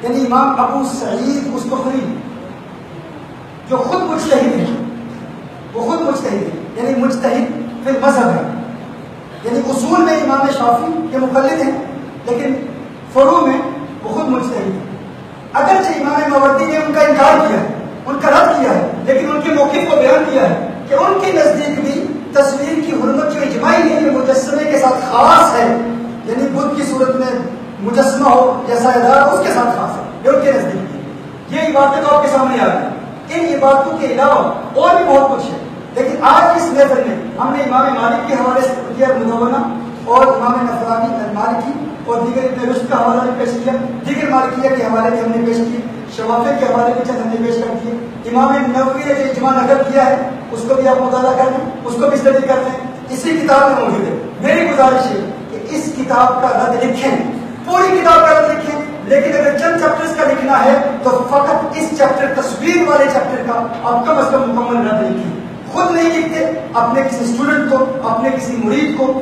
یعنی امام ابو سعید مشبخری جو خود مجتہد ہیں، وہ خود مجتہد ہیں، یعنی مجتہد فی المذہب ہے، یعنی اصول میں امام شافعی کے مقلد ہیں لیکن فروع میں وہ خود مجتہد ہیں۔ اگرچہ امام ماوردی نے ان کا انکار کیا ہے، ان کا رد کیا ہے، لیکن ان کے موقف کو بیان کیا ہے کہ ان کے نزدیک بھی تصویر کی حرمت جو اجماعی ہے یہ مجسمے کے ساتھ خاص ہے، یعنی بدھ کی صورت میں مجسمہ ہو یا سایہ اس کے ساتھ خاص ہے، یہ ان کے نزدیک۔ یہ عبارتیں تو آپ کے سامنے آ گئی، ان عبارتوں کے علاوہ اور بھی بہت کچھ ہے، لیکن آج اس محفل میں ہم نے امام مالک کے حوالے سے کیا مدونہ اور امام نفرانی المالکی اور دیگر ابن رشد کا حوالہ بھی پیش کیا، دیگر مالکیہ کے حوالے بھی ہم نے پیش کیے، شوافی کے حوالے بھی چند ہم نے پیش کر دیے، امام نووی نے جو اجماع نقل کیا ہے اس کو بھی آپ مطالعہ کر لیں، اس کو بھی اسٹڈی کر لیں، اسی کتاب میں موجود ہے۔ میری گزارش ہے کہ اس کتاب کا رد لکھیں، پوری کتاب کا رد لکھیں، لیکن اگر چند چیپٹرز کا لکھنا ہے تو فقط اس چیپٹر تصویر والے چیپٹر کا آپ کم از کم مکمل رد لکھیں، خود نہیں لکھتے، اپنے کسی اسٹوڈنٹ کو، اپنے کسی مرید کو،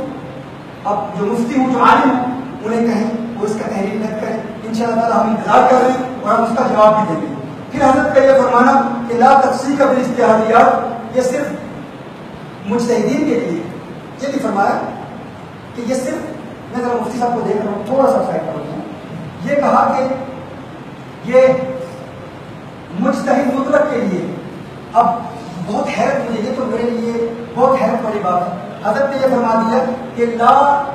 اب جو مفتی ہوں جو عالم ہوں انہیں کہیں وہ اس کا تحریر نقل کریں، انشاءاللہ تعالی ہم انتظار کر رہے ہیں اور ہم اس کا جواب بھی دیں گے۔ پھر حضرت کا یہ فرمانا کہ لا تفسیق بالاجتہادیات یہ صرف مجتہدین کے لیے، یہ بھی فرمایا کہ یہ صرف، میں ذرا مفتی صاحب کو دیکھ رہا ہوں، تھوڑا سا سائڈ پر، یہ کہا کہ یہ مجتہد مطلق کے لیے، اب بہت حیرت مجھے، یہ تو میرے لیے بہت حیرت والی بات ہے. حضرت نے یہ فرما دیا کہ لا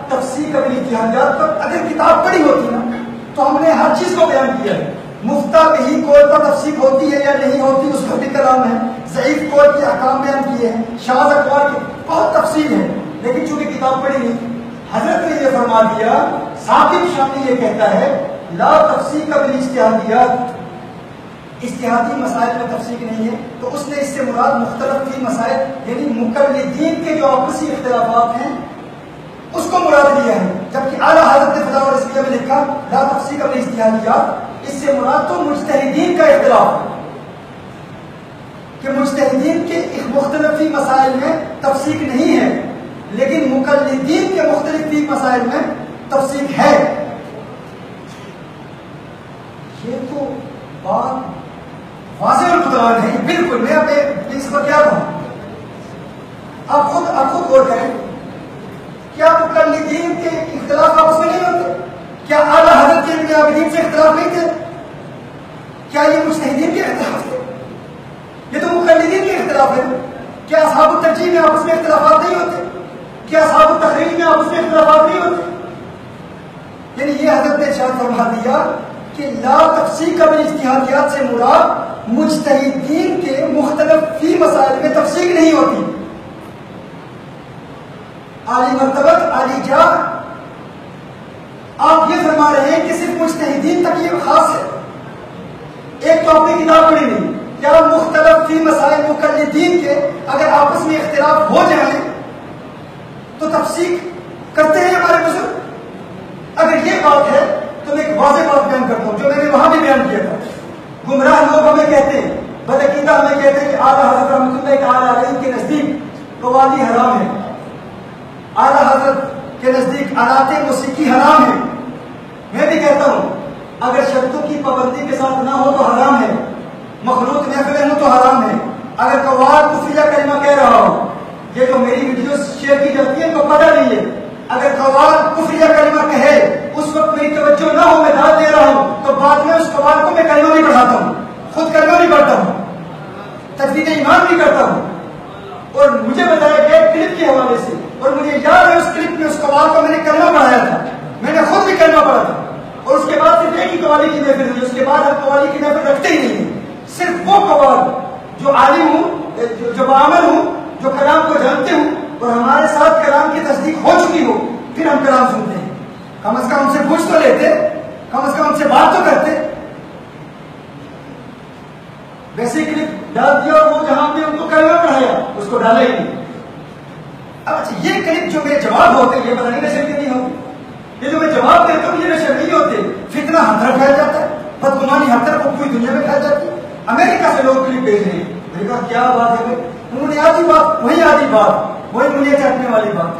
تفسیق بالاجتہادیات، پر اگر کتاب پڑھی ہوتی نا تو ہم نے ہر چیز کو بیان کیا ہے. مفتا بہی قول پر تفسیق ہوتی ہے یا نہیں ہوتی اس کا بھی کلام ہے، ضعیف قول کے احکام بیان کیے ہیں، شاذ اقوال کی بہت تفصیل ہے، لیکن چونکہ کتاب پڑھی نہیں، حضرت نے یہ فرما دیا. ثاقب شامی یہ کہتا ہے لا تفسیق بالاجتہادیات، اجتہادی مسائل میں تفسیق نہیں ہے، تو اس نے اس سے مراد مختلف فی مسائل یعنی مقلدین کے جو آپسی اختلافات ہیں اس کو مراد لیا ہے. جبکہ اعلیٰ حضرت نے فتاوی رسمیہ میں لکھا لا تفسیق بالاجتہادیات، اس سے مراد تو مجتہدین کا اختلاف ہے کہ مجتہدین کے مختلف فی مسائل میں تفسیق نہیں ہے، لیکن مقلدین کے مختلف فی مسائل میں تفسیق ہے. یہ تو بات واضح البطلان ہے بالکل. میں اب اس پر کیا کہوں، آپ خود غور کریں. کیا مقلدین کے اختلاف آپس میں نہیں ہوتے؟ کیا اعلیٰ حضرت کے ابن عابدین سے اختلاف نہیں تھے؟ کیا یہ مجتہدین کے اختلاف تھے؟ یہ تو مقلدین کے اختلاف ہے. کیا اصحاب الترجیح میں آپس میں اختلافات نہیں ہوتے؟ کیا اصحاب التخریج میں آپس میں اختلافات نہیں ہوتے؟ یعنی یہ حضرت نے ارشاد فرما دیا کہ لا تفسیق بالاجتہادیات سے مراد مجتہدین کے مختلف فی مسائل میں تفسیق نہیں ہوتی. عالی مرتبت عالی جا، آپ یہ فرما رہے ہیں کہ صرف مجتہدین تک یہ خاص ہے. ایک تو آپ نے کتاب پڑھی نہیں، کیا مختلف فی مسائل مقلدین کے اگر آپس میں اختلاف ہو جائیں تو تفسیق کرتے ہیں ہمارے بزرگ؟ اگر یہ بات ہے تو میں ایک واضح بات بیان کرتا ہوں جو میں نے وہاں بھی بیان کیا تھا. گمراہ لوگ ہمیں کہتے ہیں، بدعقیدہ ہمیں کہتے ہیں کہ اعلیٰ حضرت رحمۃ اللہ تعالیٰ علیہ کے نزدیک قوالی حرام ہے، اعلیٰ حضرت کے نزدیک آلات موسیقی حرام ہے. میں بھی کہتا ہوں اگر شرطوں کی پابندی کے ساتھ نہ ہو تو حرام ہے، مخلوق محفلیں ہوں تو حرام ہے. اگر قوال کفریہ کلمہ کہہ رہا ہو، یہ تو میری ویڈیوز شیئر کی جاتی ہیں تو پتہ نہیں ہے، اگر قوال کفریہ کلمہ کہے اس وقت میری توجہ نہ ہو، میں داد دے رہا ہوں، تو بعد میں اس قوال کو میں کلمہ نہیں پڑھاتا ہوں، خود کلمہ نہیں پڑھتا ہوں، تجدید ایمان نہیں کرتا ہوں. اور مجھے بتایا گیا کلپ کے حوالے سے، اور مجھے یاد ہے اس کلپ میں اس قوال کو میں نے کلمہ پڑھایا تھا، میں نے خود بھی کلمہ پڑھا تھا. اور اس کے بعد صرف ایک ہی قوالی کی محفل ہوئی، اس کے بعد ہم قوالی کی محفل رکھتے ہی نہیں ہیں. صرف وہ قوال جو عالم ہوں، جو بعمل ہوں، جو کلام کو جانتے ہوں اور ہمارے ساتھ کلام کی تصدیق ہو چکی ہو، پھر ہم کلام سنتے ہیں. کم از کم ہم سے پوچھ تو لیتے، کم از کم ہم سے بات تو کرتے. ویسے کلپ ڈال دیا اور وہ جہاں پہ ان کو کلمہ پڑھایا اس کو ڈالا ہی نہیں. اب اچھا یہ کلپ جو میرے جواب ہوتے ہیں یہ پتہ نہیں نشر کے نہیں ہوتے، یہ جو میں جواب دیتا ہوں یہ نشر نہیں ہوتے. فتنہ ہر طرف پھیل جاتا ہے، بدگمانی ہر طرف پوری دنیا میں پھیل جاتی ہے. امریکہ سے لوگ کلپ بھیج رہے ہیں، میں نے کہا کیا بات ہے بھائی، انہوں نے آدھی بات وہی آدھی بات وہی مجھے چاٹنے والی بات،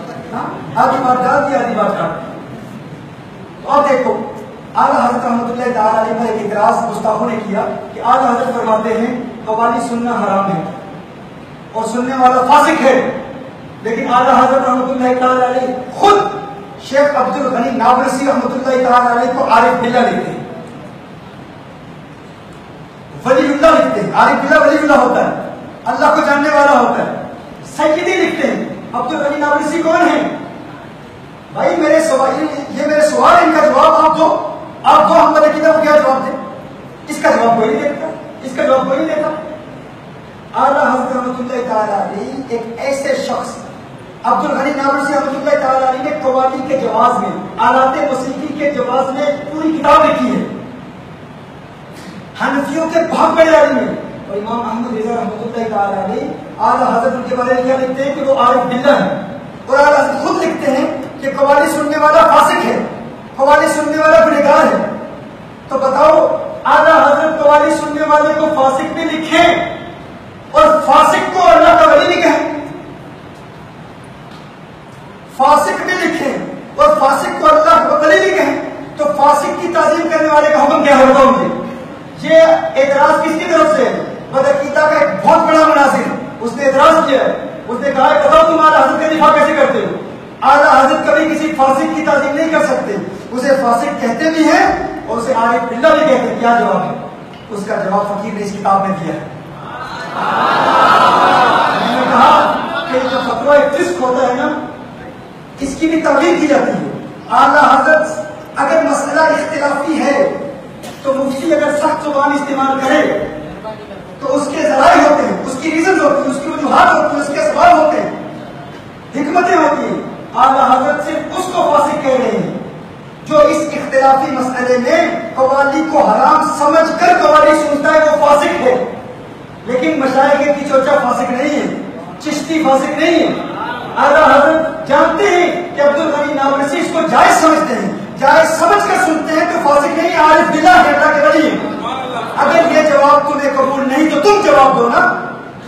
آدھی بات ڈال دی آدھی بات کاٹ دی. تو آپ دیکھو اعلیٰ حضرت رحمۃ اللہ تعالیٰ علیہ پر ایک اعتراض گستاخوں نے کیا کہ اعلیٰ حضرت فرماتے ہیں قوالی سننا حرام ہے اور سننے والا فاسق ہے، لیکن اعلیٰ حضرت رحمۃ اللہ تعالیٰ علیہ خود شیخ عبد الغنی نابلسی رحمۃ اللہ تعالیٰ علیہ کو عارف باللہ لکھتے ہیں، ولی اللہ لکھتے ہیں. عارف باللہ ولی اللہ ہوتا ہے، اللہ کو جاننے والا ہوتا ہے. سیدی لکھتے ہیں. عبد الغنی نابلسی کون ہے بھائی؟ میرے سوال، یہ میرے سوال، ان کا جواب آپ دو. آپ دو، ہم بدعقیدہ کو کیا جواب دیں؟ اس کا جواب کوئی نہیں دیتا، اس کا جواب کوئی نہیں دیتا. اعلیٰ حضرت رحمۃ اللہ تعالیٰ علیہ ایک ایسے شخص عبد الغنی نابلسی رحمۃ اللہ تعالیٰ علیہ نے قوالی کے جواز میں، آلات موسیقی کے جواز میں پوری کتاب لکھی ہے. حنفیوں کے بہت بڑے عالم ہیں، اور امام احمد رضا رحمۃ اللہ تعالیٰ علیہ اعلیٰ حضرت ان کے بارے میں کیا لکھتے ہیں کہ وہ عارف باللہ ہے. اور اعلیٰ حضرت خود لکھتے ہیں کہ قوالی سننے والا فاسق ہے، قوالی سننے والا گنہگار ہے. تو بتاؤ اعلیٰ حضرت قوالی سننے والے کو فاسق بھی لکھیں اور فاسق کو اللہ کا ولی بھی کہیں، فاسق بھی لکھیں اور فاسق کو اللہ کا ولی بھی کہیں، تو فاسق کی تعظیم کرنے والے کا حکم کیا ہوگا ان کے؟ یہ اعتراض کس کی طرف سے ہے؟ بدعقیدہ کا ایک بہت بڑا مناظر، اس نے اعتراض کیا ہے، اس نے کہا ہے بتاؤ تم اعلیٰ حضرت کا دفاع کیسے کرتے ہو؟ اعلیٰ حضرت کبھی کسی فاسق کی تعظیم نہیں کر سکتے، اسے فاسق کہتے بھی ہیں اور اسے عارف باللہ بھی کہتے ہیں۔ کیا جواب ہے؟ اس کا جواب فقیر نے اس کتاب میں دیا ہے۔ میں نے کہا کہ جو فتویٰ فسق ہوتا ہے نا، اس کی بھی تعویل کی جاتی ہے۔ اعلیٰ حضرت اگر مسئلہ اختلافی ہے تو مفتی اگر سخت زبان استعمال کرے تو اس کے ذرائع ہوتے ہیں، اس کی ریزنز ہوتی ہیں، اس کی وجوہات ہوتی ہیں، اس کے اسباب ہوتے ہیں، حکمتیں ہوتی ہیں۔ اعلیٰ حضرت صرف اس کو فاسق کہہ رہے ہیں جو اس اختلافی مسئلے میں قوالی کو حرام سمجھ کر قوالی سنتا ہے، وہ فاسق ہے۔ لیکن مشائخ کی چوچا فاسق نہیں ہے، چشتی فاسق نہیں ہے۔ اعلیٰ حضرت جانتے ہیں کہ عبدالغنی نابلسی اس کو جائز سمجھتے ہیں، جائز سمجھ کر سنتے ہیں تو فاسق نہیں، عارف باللہ کہتا کہ ولی ہے۔ اگر یہ جواب تمہیں قبول نہیں تو تم جواب دو نا،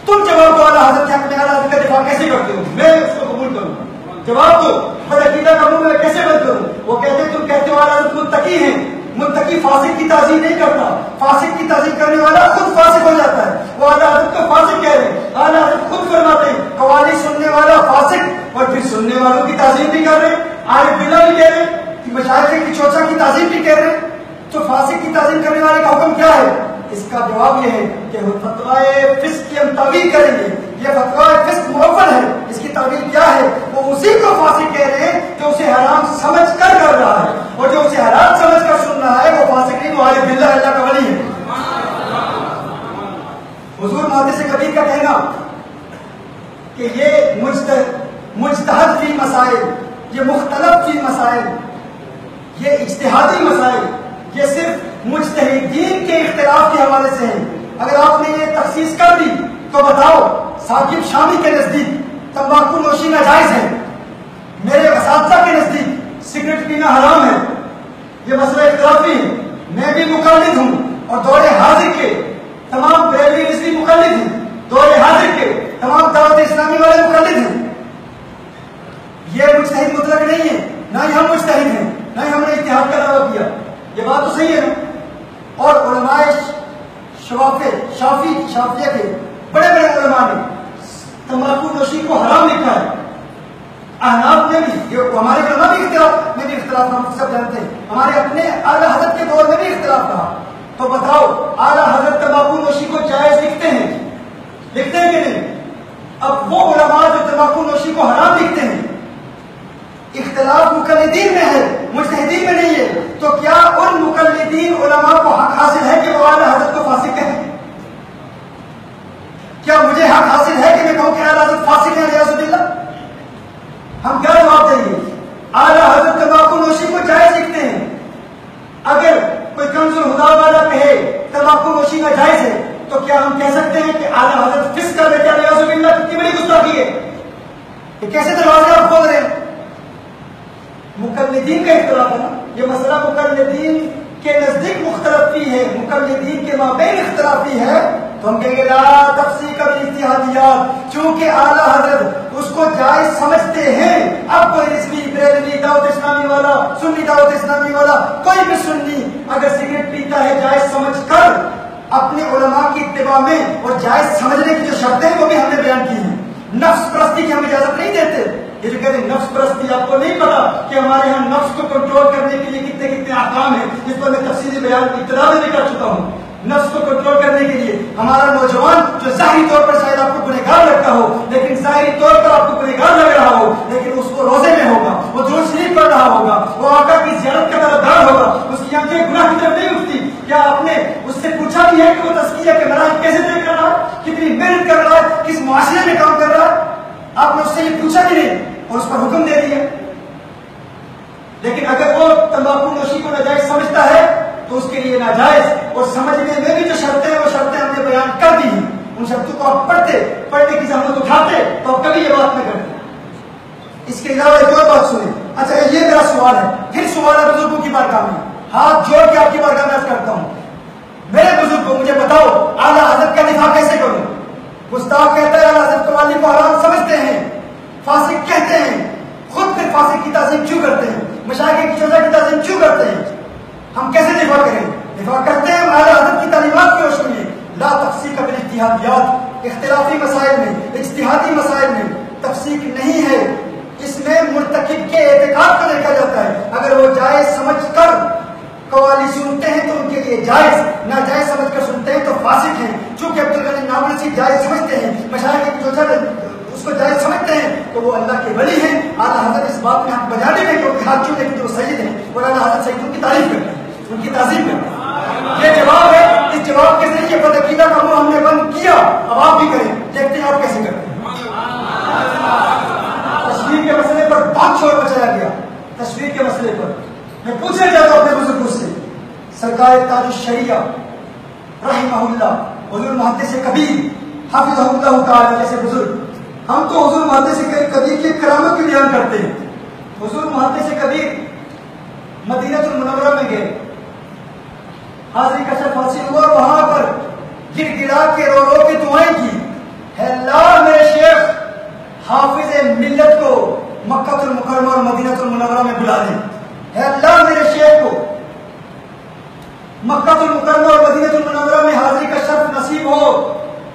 تم جواب دو اعلیٰ حضرت کے حق میں اعلیٰ حضرت کا دفاع کیسے کرتے ہو؟ میں اس کو قبول کروں، جواب دو۔ عقیدہ کا منہ میں کیسے بند کروں؟ وہ کہتے ہیں تم کہتے ہو اعلیٰ حضرت متقی ہیں، متقی فاسق کی تعظیم نہیں کرتا، فاسق کی تعظیم کرنے والا خود فاسق ہو جاتا ہے، وہ اعلیٰ حضرت کو فاسق کہہ رہے ہیں۔ اعلیٰ حضرت خود فرماتے ہیں قوالی سننے والا فاسق، اور پھر سننے والوں کی تعظیم بھی کر رہے ہیں، عارف باللہ بھی کہہ رہے ہیں، مشائخ کی چوچا کی تعظیم بھی کہہ رہے ہیں، تو فاسق کی تعظیم کرنے والے کا حکم کیا ہے؟ اس کا جواب یہ ہے کہ فتوائے فسق کی ہم تعویل کریں گے، یہ فتوائے فسق معول ہے، اس کی تعویل کیا ہے؟ وہ اسی کو فاسق کہہ رہے ہیں جو اسے حرام سمجھ کر کر رہا ہے، اور جو اسے حرام سمجھ کر سن رہا ہے وہ فاسق نہیں، وہ عارف باللہ اللہ کا ولی ہے۔ حضور محدث کبیر کا کہنا کہ یہ مجتہد فی مسائل، یہ مختلف فی مسائل، یہ اجتہادی مسائل، یہ صرف مجتہدین کے اختلاف کے حوالے سے ہیں۔ اگر آپ نے یہ تخصیص کر دی تو بتاؤ ثاقب شامی کے نزدیک تمباکو نوشی ناجائز ہے، میرے اساتذہ کے نزدیک سگریٹ پینا حرام ہے، یہ مسئلہ اختلافی ہے، میں بھی مقلد ہوں اور دور حاضر کے تمام بریلوی نسبی مقلد ہیں، دور حاضر کے تمام دعوت اسلامی والے مقلد ہیں۔ یہ مجتہد مطلق نہیں ہے، نہ ہی ہم مجتہد ہیں، نہ ہی ہم نے اجتہاد کا دعویٰ کیا، یہ بات تو صحیح ہے نا۔ اور علماء شافعیہ کے بڑے بڑے علماء نے تمباکو نوشی کو حرام لکھا ہے، احناف نے بھی، یہ ہمارے علماء بھی اختلاف میں بھی اختلاف ہم سب جانتے ہیں، ہمارے اپنے اعلیٰ حضرت کے دور میں بھی اختلاف رہا۔ تو بتاؤ اعلیٰ حضرت تمباکو نوشی کو جائز لکھتے ہیں کہ نہیں؟ اب وہ علماء جو تمباکو نوشی کو حرام لکھتے ہیں، اختلاف مقلدین میں ہے، مجتہدین میں نہیں ہے، تو کیا ان مقلدین علماء کو حق حاصل ہے کہ وہ اعلیٰ حضرت کو فاسق کہیں؟ کیا مجھے حق حاصل ہے کہ میں کہوں کہ اعلیٰ حضرت فاسق ہیں ریاض باللہ؟ ہم کیا جواب دیں گے؟ اعلیٰ حضرت تمباکو نوشی کو جائز لکھتے ہیں، اگر کوئی کنز الہدیٰ والا کہے تمباکو نوشی کا جائز ہے تو کیا ہم کہہ سکتے ہیں کہ اعلیٰ حضرت فسق کر رہے ہیں ریاض باللہ؟ کتنی بڑی گستاخی ہے، یہ کیسے دروازے آپ کھول رہے ہیں؟ مقلدین کا اختلاف ہے نا، یہ مسئلہ مقلدین کے نزدیک مختلفی ہے، مقلدین کے مابین اختلافی ہے، تو ہم کہیں گے لا تفسیق بالاجتہادیات، چونکہ اعلیٰ حضرت اس کو جائز سمجھتے ہیں۔ اب کوئی رسمی بریلوی دعوت اسلامی والا، سنی دعوت اسلامی والا، کوئی بھی سنی اگر سگریٹ پیتا ہے جائز سمجھ کر اپنے علماء کی اتباع میں، اور جائز سمجھنے کی جو شرطیں وہ بھی ہم نے بیان کی ہیں، نفس پرستی کی ہم اجازت نہیں دیتے۔ یہ جو کہتے ہیں نفس پرستی، آپ کو نہیں پتا کہ ہمارے ہاں نفس کو کنٹرول کرنے کے لیے کتنے کتنے احکام ہیں، جس پر میں تفصیلی بیان ابتدا میں بھی کر چکا ہوں۔ نفس کو کنٹرول کرنے کے لیے ہمارا نوجوان جو ظاہری طور پر شاید آپ کو گنہگار لگتا ہو، لیکن ظاہری طور پر آپ کو گنہگار لگ رہا ہو، لیکن اس کو روزے میں ہوگا، وہ درود شریف پڑھ رہا ہوگا، وہ آقا کی زیارت کا طلبگار ہوگا، اس کی آنکھیں گناہ کی طرف نہیں اٹھتی۔ کیا آپ نے اس سے پوچھا بھی ہے کہ وہ تزکیہ کے مراحل کیسے طے کر رہا ہے، کتنی محنت کر رہا ہے، کس معاشرے میں کام کر رہا ہے؟ آپ نے اس سے یہ پوچھا بھی نہیں اور اس پر حکم دے دیا۔ لیکن اگر وہ تمباکو نوشی کو ناجائز سمجھتا ہے تو اس کے لیے ناجائز، اور سمجھنے میں بھی جو شرطیں ہیں وہ شرطیں ہم نے بیان کر دی ہیں، ان شرطوں کو آپ پڑھنے کی زحمت اٹھاتے تو آپ کبھی یہ بات نہ کرتے۔ اس کے علاوہ ایک اور بات سنیں۔ اچھا یہ میرا سوال ہے، پھر سوال ہے بزرگوں کی بارگاہ میں، ہاتھ جوڑ کے آپ کی بارگاہ میں عرض کرتا ہوں، میرے بزرگوں مجھے بتاؤ اعلیٰ حضرت کا دفاع کیسے کروں؟ گستاخ کہتا ہے اعلیٰ حضرت قوالی کو حرام سمجھتے ہیں، فاسق کہتے ہیں، خود پھر فاسق کی تعظیم کیوں کرتے ہیں، مشائخ کی چوچا کی تعظیم کیوں کرتے ہیں؟ ہم کیسے دفاع کریں؟ دفاع کرتے ہیں اعلیٰ حضرت کی تعلیمات کی روشنی میں، لا تفسیق بالاجتہادیات، اختلافی مسائل میں، اجتہادی مسائل میں تفسیق نہیں ہے، اس میں مرتکب کے اعتقاد کو دیکھا جاتا ہے. اگر وہ جائز سمجھ کر قوالی سنتے ہیں تو ان کے لیے جائز، ناجائز سمجھ کر سنتے ہیں تو فاسق ہیں. چونکہ عبدالغنی نابلسی جائز سمجھتے ہیں، مشائخ کی جو اس کو جائز سمجھتے ہیں تو وہ اللہ کے ولی ہیں. اعلیٰ حضرت اس بات میں ہم بجانے میں کیونکہ ہاتھ چونے کی جو سید ہیں اور اعلیٰ حضرت سید ان کی تعریف کرتے ہیں، ان کی تعظیم کرتے ہیں. یہ جواب ہے. اس جواب کے ذریعے بدعقیدہ کا منہ ہم نے بند کیا. اب آپ بھی کریں، دیکھتے ہیں آپ کیسے کرتے ہیں. تصویر کے مسئلے پر بہت شور مچایا گیا. تصویر کے مسئلے پر میں پوچھنا چاہتا ہوں اپنے بزرگوں سے. سرکار تاج الشریعہ رحمہ اللہ حضور محدث کبیر حافظہ اللہ تعالی جیسے بزرگ، ہم تو حضور محدث کبیر کی کرامت کی بیان کرتے ہیں. حضور محدث کبیر مدینہ المنورہ میں گئے، حاضری کشف حاصل ہوا، وہاں پر گر گڑا کے رو رو کے دعائیں کی. ہے اللہ میرے شیخ حافظ ملت کو مکہ المکرمہ اور مدینہ المنورہ میں بلا دیں. ہے اللہ میرے شیخ کو مکہ المکرمہ اور مدینہ المنورہ میں حاضری کا شرف نصیب ہو.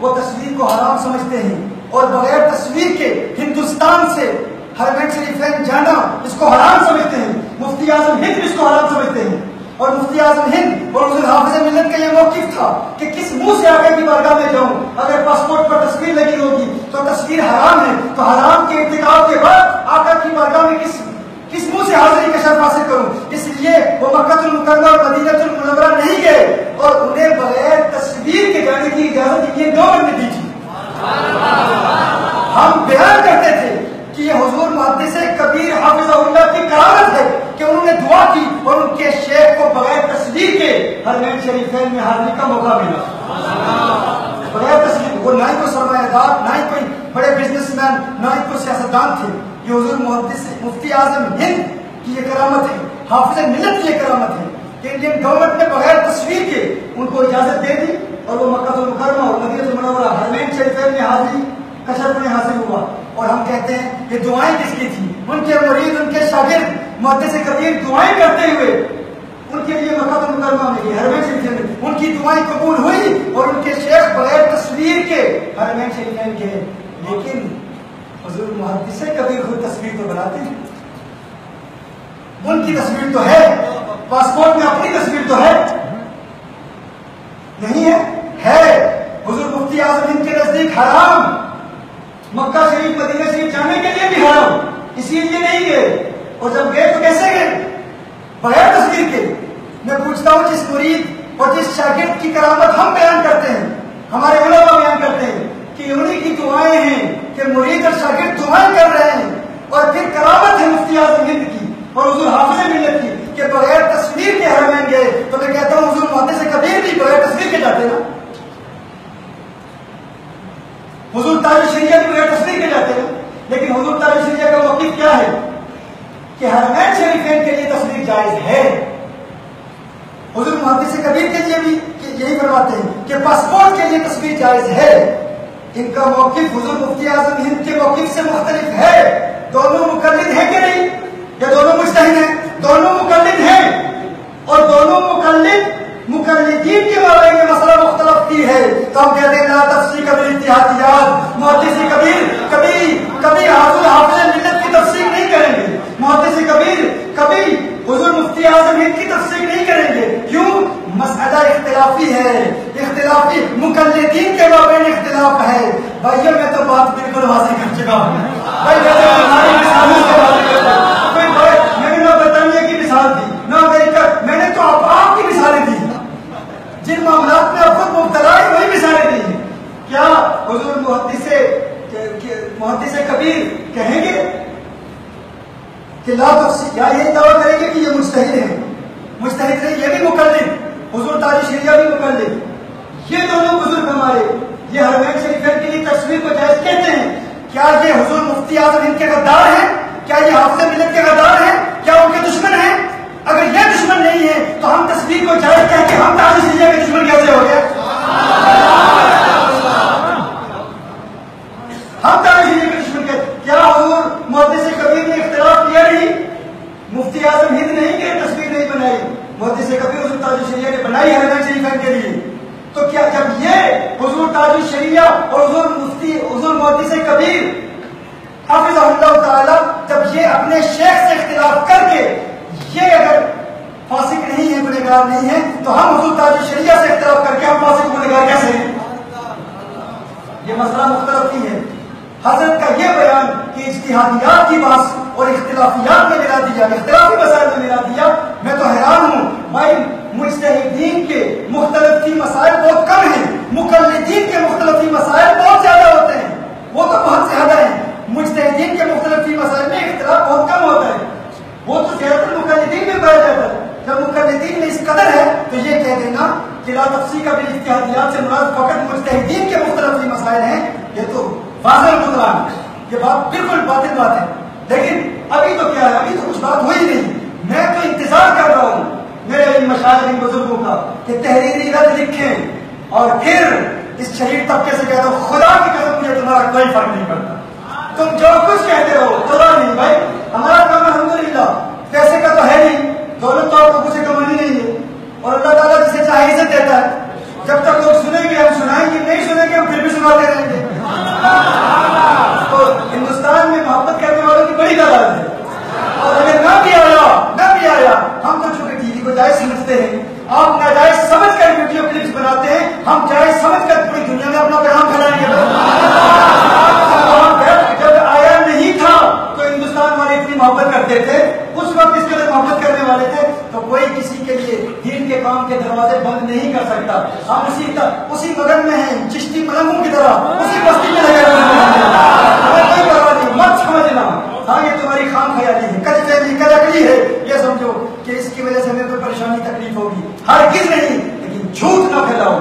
وہ تصویر کو حرام سمجھتے ہیں اور بغیر تصویر کے ہندوستان سے حرمین شریفین جانا اس کو حرام سمجھتے ہیں. مفتی اعظم ہند اس کو حرام سمجھتے ہیں. اور مفتی اعظم ہند اور حضور حافظ ملت کا یہ موقف تھا کہ کس منہ سے آقا کی بارگاہ میں جاؤں. اگر پاسپورٹ پر تصویر لگی ہوگی تو تصویر حرام ہے، تو حرام کے ارتکاب کے بعد آقا کی بارگاہ میں کس منہ سے حاضری کا شرف حاصل کروں. اس لیے وہ مکہ المکرمہ اور مدینہ المنورہ نہیں گئے اور انہیں بغیر تصویر کے جانے کی اجازت یہ گورنمنٹ نے دی تھی. ہم بیان کرتے تھے کہ یہ حضور محدث کبیر حافظہ اللہ کی کرامت ہے کہ انہوں نے دعا کی اور ان کے شیخ کو بغیر تصویر کے حرمین شریفین میں حاضری کا موقع ملا. بغیر تصویر، وہ نہ ہی کوئی سرمایہ دار، نہ ہی کوئی بڑے بزنس مین، نہ ہی کوئی سیاستدان تھے. یہ حضور محدث مفتی اعظم ہند کی یہ کرامت ہے، حافظ ملت کی یہ کرامت ہے کہ انڈین گورنمنٹ نے بغیر تصویر کے ان کو اجازت دے دی اور وہ مکہ المکرمہ اور مدینہ المنورہ حرمین شریفین میں حاضری کا شرف انہیں حاصل ہوا. اور ہم کہتے ہیں یہ دعائیں کس کی تھی؟ ان کے مرید، ان کے شاگرد محدث کبیر دعائیں کرتے ہوئے ان کے لیے مکہ المکرمہ میں گئے، حرمین شریفین میں ان کی دعائیں قبول ہوئی اور ان کے شیخ بغیر تصویر کے حرمین شریفین گئے. لیکن حضور محدث کبیر خود تصویر تو بناتے ہیں، ان کی تصویر تو ہے، پاسپورٹ میں اپنی تصویر تو ہے نہیں ہے. حضور مفتی اعظم ہند کے نزدیک حرام، مکہ شریف مدینہ شریف جانے کے لیے بھی حرام، اسی لیے نہیں گئے. اور جب گئے تو کیسے گئے؟ بغیر تصویر کے. میں پوچھتا ہوں جس مرید اور جس شاگرد کی کرامت ہم بیان کرتے ہیں، ہمارے علماء بیان کرتے ہیں کہ انہی کی دعائیں ہیں کہ مرید اور شاگرد دعائیں کر رہے ہیں، اور پھر کرامت ہے مفتی اعظم ہند کی اور حضور حافظ ملت کی کہ بغیر تصویر کے حرمین گئے. تو میں کہتا ہوں حضور محدث کبیر بھی بغیر تصویر کے جاتے نا، حضور تاج الشریعہ بھی بغیر تصویر کے جاتے ہیں. لیکن حضور تاج الشریعہ کا موقف کیا ہے کہ حرمین شریفین کے لیے تصویر جائز ہے. حضور محدث کبیر کے لیے بھی یہی فرماتے ہیں کہ پاسپورٹ کے لیے تصویر جائز ہے. ان کا موقف حضور مفتی اعظم ہند کے موقف سے مختلف ہے. دونوں مقلد ہیں کہ نہیں؟ یا دونوں مجتہد ہیں؟ دونوں مقلد ہیں، اور دونوں مقلدین کے بارے میں مسئلہ مختلف کی ہے. تو ہم کہتے ہیں لا تفسیق بالاجتہادیات. محدث کبیر کبھی حضور حافظ ملت کی تفسیر نہیں کریں گے، محدث کبیر کبھی حضور مفتی اعظم ہند کی تفسیر نہیں کریں گے. کیوں؟ مسئلہ اختلافی ہے، اختلافی مقلدین کے مابین اختلاف ہے. بھائیو میں تو بات بالکل واضح کر چکا ہوں. بھائی ہماری مثالوں سے بات کرتا ہوں. میں نے نہ برطانیہ کی مثال دی، نہ امریکہ، میں نے تو آپ کی مثالیں دی. جن معاملات میں اب مبتلا ہے وہی مثالیں دی ہیں. کیا حضور محدث کبیر کہیں گے کہ لا تفسیر، یا یہ دعویٰ کریں گے کہ یہ مجتہد ہیں؟ مجتہد نہیں، یہ بھی مقلد. حضور تاج الشریعہ بھی مقلد. یہ دونوں بزرگ ہمارے یہ حرمین شریفین کے لیے تصویر کو جائز کہتے ہیں. کیا یہ حضور مفتی اعظم ہند کے غدار ہیں؟ کیا یہ حافظ ملت کے غدار ہیں؟ کیا ان کے دشمن ہیں؟ اگر یہ دشمن نہیں ہے تو ہم تصویر کو جائز کہہ کے ہم تاج الشریعہ کے دشمن کیسے ہو گئے؟ ہم تاج الشریعہ کے دشمن کہتے. کیا حضور محدث کبیر نے اختلاف کیا نہیں؟ مفتی اعظم ہند نہیں کہ تصویر نہیں بنائی، محدث کبیر حضور تاج الشریعہ نے بنائی حرمین شریفین کے لیے. تو کیا جب یہ حضور تاج الشریعہ اور حضور محدث کبیر حافظہ اللہ تعالیٰ جب یہ اپنے شیخ سے اختلاف کر کے یہ اگر فاسق نہیں ہے، گنہگار نہیں ہے، تو ہم حضور تاج الشریعہ سے اختلاف کر کے ہم فاسق گنہگار کیسے ہیں؟ یہ مسئلہ مختلف نہیں ہے۔ حضرت کا یہ بیان کہ اجتہادیات کی بات اور اختلافیات میں ملا دیا، اختلافی مسائل میں ملا دیا، میں تو حیران ہوں بھائی۔ مجتہدین کے مختلف ہی مسائل بہت کم ہیں، مقلدین کے مختلف ہی مسائل بہت زیادہ ہوتے ہیں، وہ تو بہت زیادہ ہیں۔ مجتہدین کے مختلف ہی مسائل میں اختلاف بہت کم ہوتا ہے، وہ تو زیادہ تر مقلدین میں پایا جاتا ہے۔ جب مقلدین میں اس قدر ہے تو یہ کہہ دینا کہ لا تفسیق بالاجتہادیات سے مراد فقط مجتہدین کے مختلف ہی مسائل ہیں، یہ تو واضح بطلان ہے، یہ بات بالکل باطل بات ہے۔ لیکن ابھی تو کیا ہے، ابھی تو کچھ بات ہوئی نہیں۔ میں تو انتظار کر رہا ہوں میرے ان مشائخ ان بزرگوں کا کہ تحریری رد لکھیں اور پھر اس شریف طبقے سے کہہ دو خدا کی قسم مجھے تمہارا کوئی فرق نہیں پڑتا، تم جو کچھ کہتے رہو، خدا نہیں بھائی ہمارا کام الحمدللہ پیسے کا تو ہے نہیں، دولت تو آپ کو کچھ کمانی نہیں ہے، اور اللہ تعالیٰ جسے چاہے عزت دیتا ہے۔ جب تک لوگ سنیں گے ہم سنائیں گے، نہیں سنیں گے ہم پھر بھی سناتے رہیں گے۔ تو ہندوستان میں محبت کرنے والوں کی بڑی تعداد ہے، اور اگر نہ بھی آیا ہم تو چونکہ ٹی وی کو جائز سمجھتے ہیں، آپ ناجائز سمجھ کر ویڈیو کلپس بناتے ہیں، ہم جائز سمجھ کر پوری دنیا میں اپنا پیغام پھیلائیں گے۔ جب آیا نہیں تھا تو ہندوستان والے اتنی محبت کرتے تھے، اس وقت اس قدر محبت کرنے والے تھے تو کوئی کسی کے لیے دین کے کام کے دروازے بند نہیں کر سکتا۔ ہم اسی مگن میں ہیں، چشتی ملنگوں کی طرح اسی بستی میں لگے ہوئے ہیں، ہمیں کوئی پرواہ نہیں، مت سمجھنا ہاں یہ تمہاری خام خیالی ہے، کج فہمی کج عقلی ہے، یہ سمجھو کہ اس کی وجہ سے ہمیں کوئی پریشانی تکلیف ہوگی، ہرگز نہیں۔ لیکن جھوٹ نہ پھیلاؤ،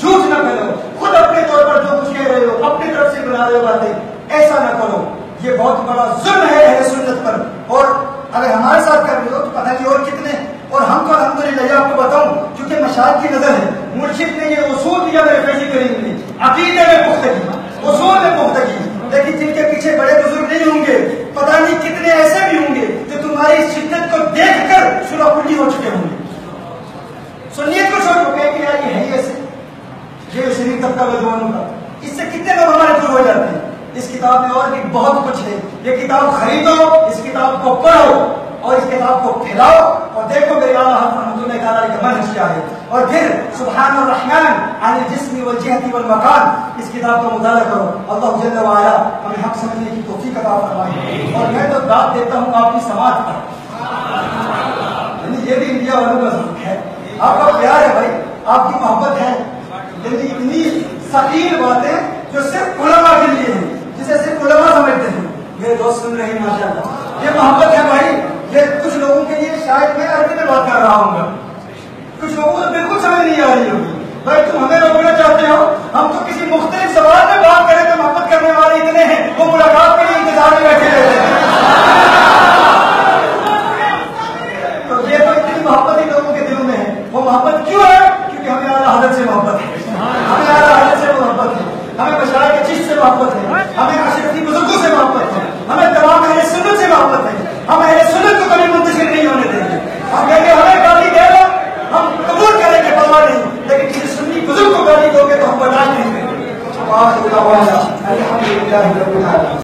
جھوٹ نہ پھیلاؤ، خود اپنے طور پر جو کچھ کہہ رہے ہو اپنی طرف سے بنا رہے ہو باتیں، ایسا نہ کرو، یہ بہت بڑا ظلم ہے اہل سنت پر۔ اور اگر ہمارے ساتھ کر رہے ہو تو پتہ نہیں اور کتنے، اور ہم تو الحمدللہ یہ آپ کو بتاؤں کیونکہ مشاہد کی نظر ہے، مرشد نے یہ اصول دیا میرے فیض کریم نے، عقیدے میں پختگی، اصول میں پختگی، لیکن جن کے پیچھے بڑے بزرگ نہیں ہوں گے، پتہ نہیں کتنے ایسے بھی ہوں گے جو تمہاری شدت کو دیکھ کر شلہ کلی ہو چکے ہوں گے، سنیت کو چھوڑ چکے کہ یار یہ ہے ہی ایسے، یہ شریف طبقہ نوجوانوں کا، اس سے کتنے لوگ ہمارے دور ہو جاتے ہیں۔ اس کتاب میں اور بھی بہت کچھ ہے، یہ کتاب خریدو، اس کتاب کو پڑھو اور اس کتاب کو پھیلاؤ اور دیکھو میرے اعلیٰ حضرت رحمۃ اللہ تعالیٰ کا منہج کیا ہے، اور پھر سبحان الرحمن عن الجسم والجہت والمکان اس کتاب کا مطالعہ کرو۔ اللہ جل وعلا ہمیں حق سمجھنے کی توفیق عطا فرمائے، اور میں تو داد دیتا ہوں آپ کی سماعت پر، یعنی یہ بھی انڈیا والوں کا ذوق ہے، آپ کا پیار ہے بھائی، آپ کی محبت ہے، یعنی اتنی ثقیل باتیں جو صرف علماء کے لیے ہیں، جسے صرف علماء سمجھتے ہیں، میرے دوست سن رہے ہیں ماشاءاللہ، یہ محبت ہے بھائی۔